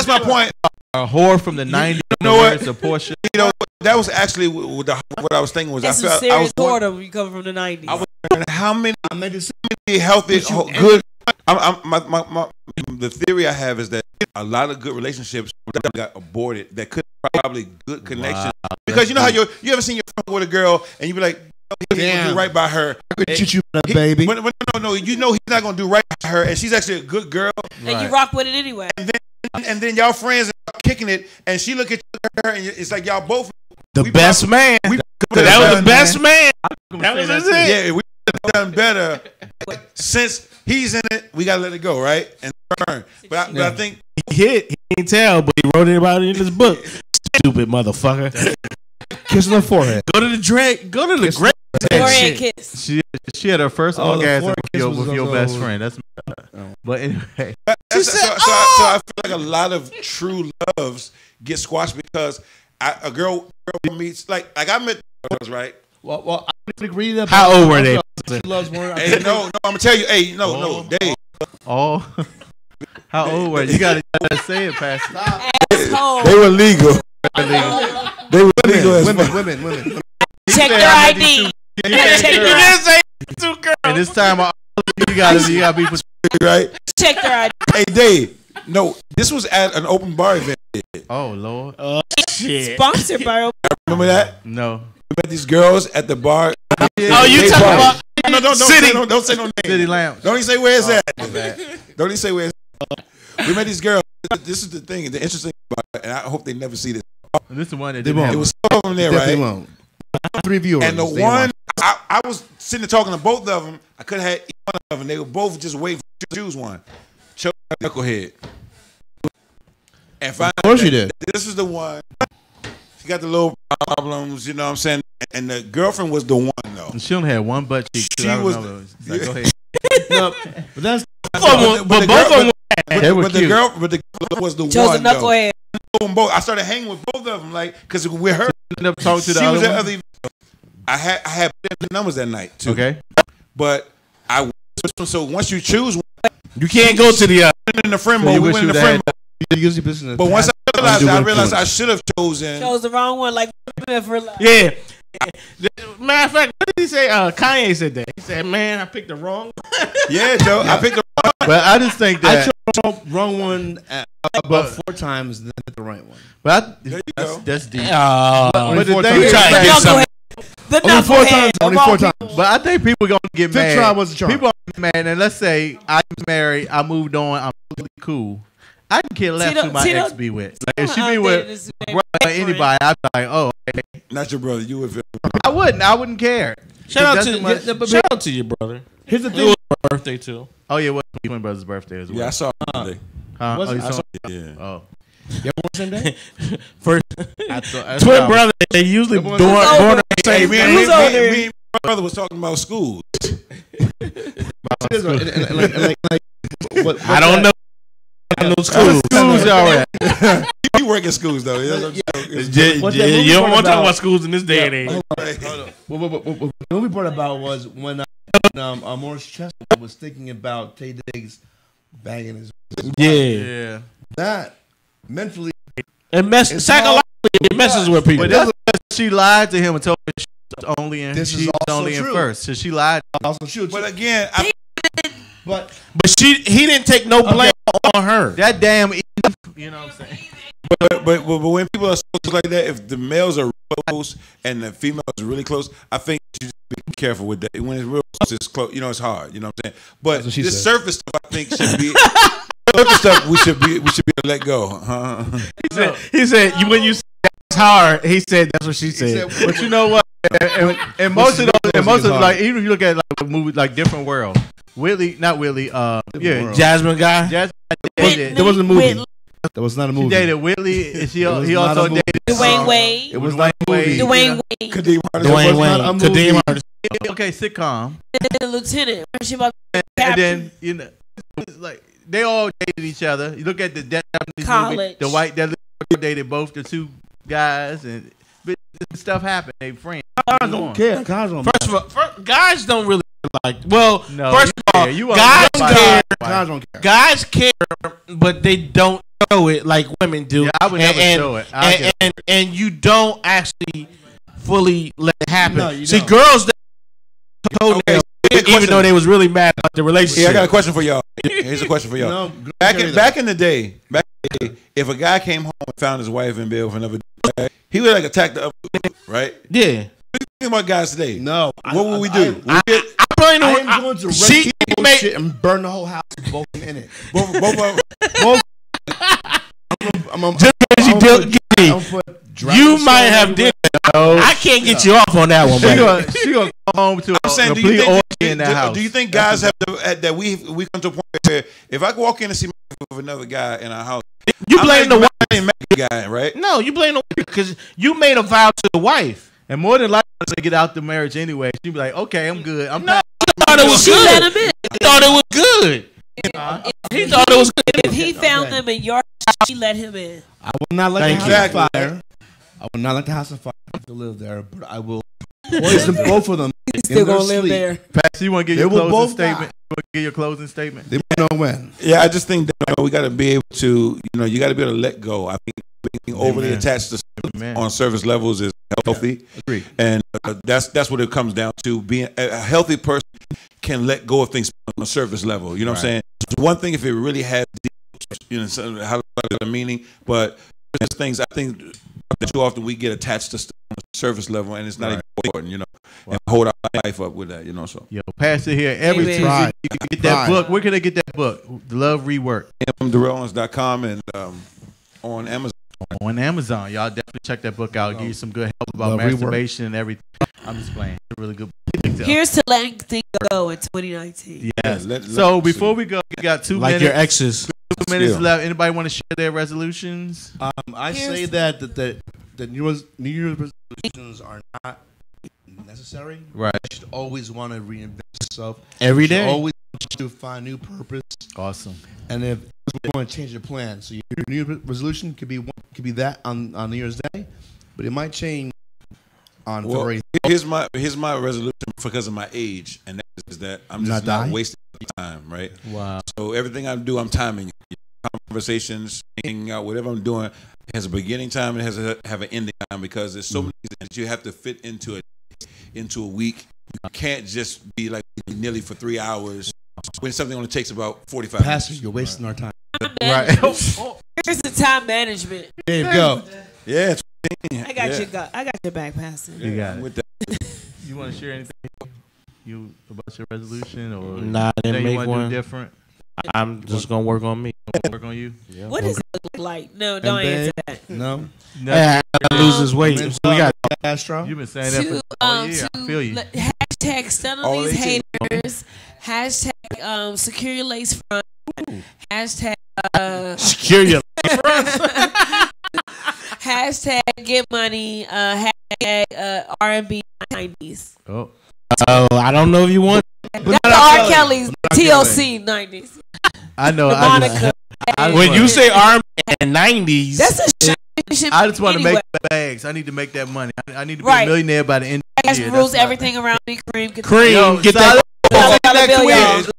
my point. A whore from the 90s. You know what? A Porsche. You know that was actually what I was thinking was that's I serious was boredom when you come from the 90s. I was wondering how many healthy, good. The theory I have is that a lot of good relationships got aborted that could probably good connection because you know how you ever seen your friend with a girl and you be like. He's gonna do right by her. I could treat you, baby. No. You know he's not gonna do right by her, and she's actually a good girl. And you rock with it anyway. And then y'all friends are kicking it, and she look at her, and it's like y'all both the best man. That was the best man. That was it. Yeah, we done better since he's in it. We gotta let it go, right? And burn. But I think he didn't tell, but he wrote it about it in his book. Stupid motherfucker. Kiss on the forehead. Go to the Drake. Go to the great. Forehead kiss. She had her first orgasm with your best friend. That's but anyway. So I feel like a lot of true loves get squashed because a girl meets like I met girls, right? Well, I agree that. How old were they? She loves more. Hey, no, I'm gonna tell you. Hey, no, Dave. Oh, how old were you? You gotta say it, Pastor. Asshole. They were legal. They were legal. Women. Check their ID. And this time, you gotta be right. Check their ID. Hey, Dave. No, this was at an open bar event. Oh Lord. Shit. Sponsored by. Remember that? No. We met these girls at the bar. Oh, you talking about? No, don't say no name. City Lamp. Don't even say where it's at. Don't even say where it's at. We met these girls. This is the thing. The interesting about it, and I hope they never see this. This is the one that they won't. It was some of them there, right? They won't. 3 viewers. And the one I was sitting there talking to both of them. I could have had each one of them. They were both just waiting to choose one. Chose knucklehead. And of course you did. This is the one. She got the little problems, you know what I'm saying? And the girlfriend was the one though. She only had one butt cheek. She was. Like, go ahead. No, but that's But both of them. They were But the cute. girl was the Chose one. a knucklehead. Though. I started hanging with both of them, like, because with her, End up talking to the she was other at one. other events. I had the numbers that night too. Okay. But so once you choose, You can't go to the. in the friend So you mode, we wish went in you the would've friend mode. you use your business. But once I realized I should have Chose chosen. the wrong one. Like for life. Yeah. Matter of fact, what did he say? Kanye said that. He said, "Man, I picked the wrong." Yeah, Joe. I picked the But I just think I that. chose the wrong one about 4 times, then the right one. But There you that's, go. that's deep. Only But the 4 thing times. is, trying to get some. The Only 4 knucklehead times. of Only all 4 people. times. But I think people gonna get Fifth mad. try was the charm. People gonna get mad, and let's say I was married, I moved on, I'm really cool. I can care less who my ex be with. Like, if she be with brother or anybody, I'd be like, oh, okay. Not your brother. You would. I wouldn't care. Shout out That's to too much- shout out to your brother. Here's the It thing. was my birthday too. Oh yeah, it was my twin brother's birthday as well. Yeah, I saw it today. Huh? Was Oh, it? you I saw- Yeah. oh. You ever same day? First, I thought, twin brother. They usually born over? the Hey, same. me Who's older? and my brother was talking about schools. I don't know. I know school. Schools y'all at? He work in schools though. You don't want to talk about schools in this day and age. What the movie brought about was when Morris Chestnut was thinking about Tay Diggs banging his wife. Yeah, Yeah. That mentally, it psychologically it messes with people. But that's because she lied to him and told him she was only in. This is she was also only in true. first. So she lied. also shoot. But again, But he didn't take no blame on her. That damn. You know what I'm saying? but when people are so close like that, if the males are close and the females are really close, I think you just be careful with that. When it's real close, it's close. You know, it's hard. You know what I'm saying? But That's what she this said. surface stuff, I think, should be surface stuff. We should be able to let go. He said when you say it's hard, he said that's what she said. But you know what? And most of those, and most of like, even if you look at like movies like Different World, not Willie. Yeah, World. Jasmine guy. Jasmine Whitney, there was a movie. Whitney, That was not a She movie. dated Whitley. And he was not also a movie. dated Dwayne Wade. It was not a movie. Dwayne Wade. Kadeem Dwayne not a Wayne. movie. Kadeem Hardison. Okay, sitcom. The lieutenant. She about And Captain. then you know, it's like they all dated each other. You look at the Japanese movie, College. the white that little dated both the two guys, and but stuff happened. They friends. I don't care. Guys don't First of all, guys don't really like. Well, No, first you of all, care. You are guys nobody. care. Guys don't care. Guys care, but they don't show it like women do. Yeah, I would never show it. I get And you don't actually fully let it happen. No, you See, don't. girls that told Okay, them, even though they was really mad about the relationship. Yeah, I got a question for y'all. Here's a question for y'all. No, Back in the day, if a guy came home and found his wife in bed with another guy, he would like attack the other dude, right? Yeah. Think about guys today. No. What would we do? I I am going to she wreck made- shit and burn the whole house with both of them in it. Both of them. Just because you did, you might have did. I can't get you off on that one, She buddy. gonna come home to a I'm saying, complete orgy in that house. do you think guys have that we come to a point where if I walk in and see my wife with another guy in our house, You blame the wife. guy, right? No, you blame the wife because you made a vow to the wife. And more than likely to get out the marriage anyway. She'd be like, okay, I'm good. I'm No, not. he thought it was She let good. him in. He thought it was good. He thought it was If good. he found them in your, she let him in. I will not let Thank the you. house on fire. I will not let the house on fire to live there, but I will poison both of them. He's still gonna live there. Pat, you want to give They your will closing both statement? You want to give your closing statement? They will know when. Yeah, I just think that we got to be able to, you got to be able to let go. I think being overly Amen. attached to Amen. on service levels is healthy, Agree. and that's what it comes down to. Being a healthy person can let go of things on a surface level. You know what I'm saying? It's one thing if it really has, how a meaning, but there's things I think that too often we get attached to stuff on a surface level, and it's not even important. And hold our life up with that. So. Yo, pass it here every Amen. Tuesday. You can get that book. Where can I get that book? The Love Rework. DarrellOwens.com and on Amazon. On Amazon. Y'all definitely check that book out. Give you some good help about Love Rework. masturbation and everything. I'm just playing. It's a really good book. Here's to letting things go in 2019. Yes. Let- So let- before we go, we got 2 Like minutes. your exes. 2 minutes Yeah. left. Anybody want to share their resolutions? I say that the New Year's resolutions are not necessary. Right. You should always want to reinvent yourself. Every You should day. always you to find new purpose. Awesome. And if you want to change your plan, so your New Year's resolution could be that on New Year's Day, but it might change on February. Here's my resolution because of my age, and that is that I'm just not wasting time, right? Wow. So everything I do, I'm timing. Conversations, hanging out, whatever I'm doing has a beginning time and has have an ending time because there's so many things that you have to fit into a week. You can't just be like nearly for 3 hours when something only takes about 45 Pastor, minutes. you're wasting our time. Right. Here's the time management. There you go. Yeah. I got your back, Pastor. You got it. With that. You want to share anything about your resolution or Nah, I didn't you make want to one. do different? I'm just gonna work on me. Work on you. Yeah. What does it look like? No, don't answer that. No. Yeah, I gotta lose his weight. So we got Astro. You've been saying that for all year. I feel you. Hashtag stun on these haters. Hashtag secure your lace front. Hashtag secure your hashtag get money. Hashtag R&B 90s. Oh, I don't know if you want. That's R. Kelly's TLC 90s. I know. Monica. When you say R&B and 90s, That's a shame. I just want to Anyway. make bags. I need to make that money. I need to be Right. a millionaire by the end of the Cash year. rules That's everything around me. Cream. Cream, get that. Next week.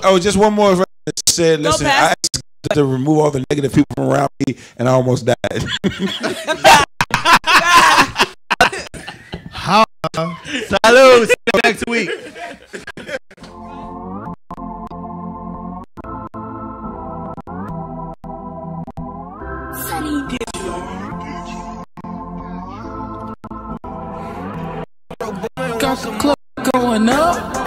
Oh, just one more. Said, listen, I pass. asked to remove all the negative people from around me, and I almost died. Salud. See you next week. Got the club going up.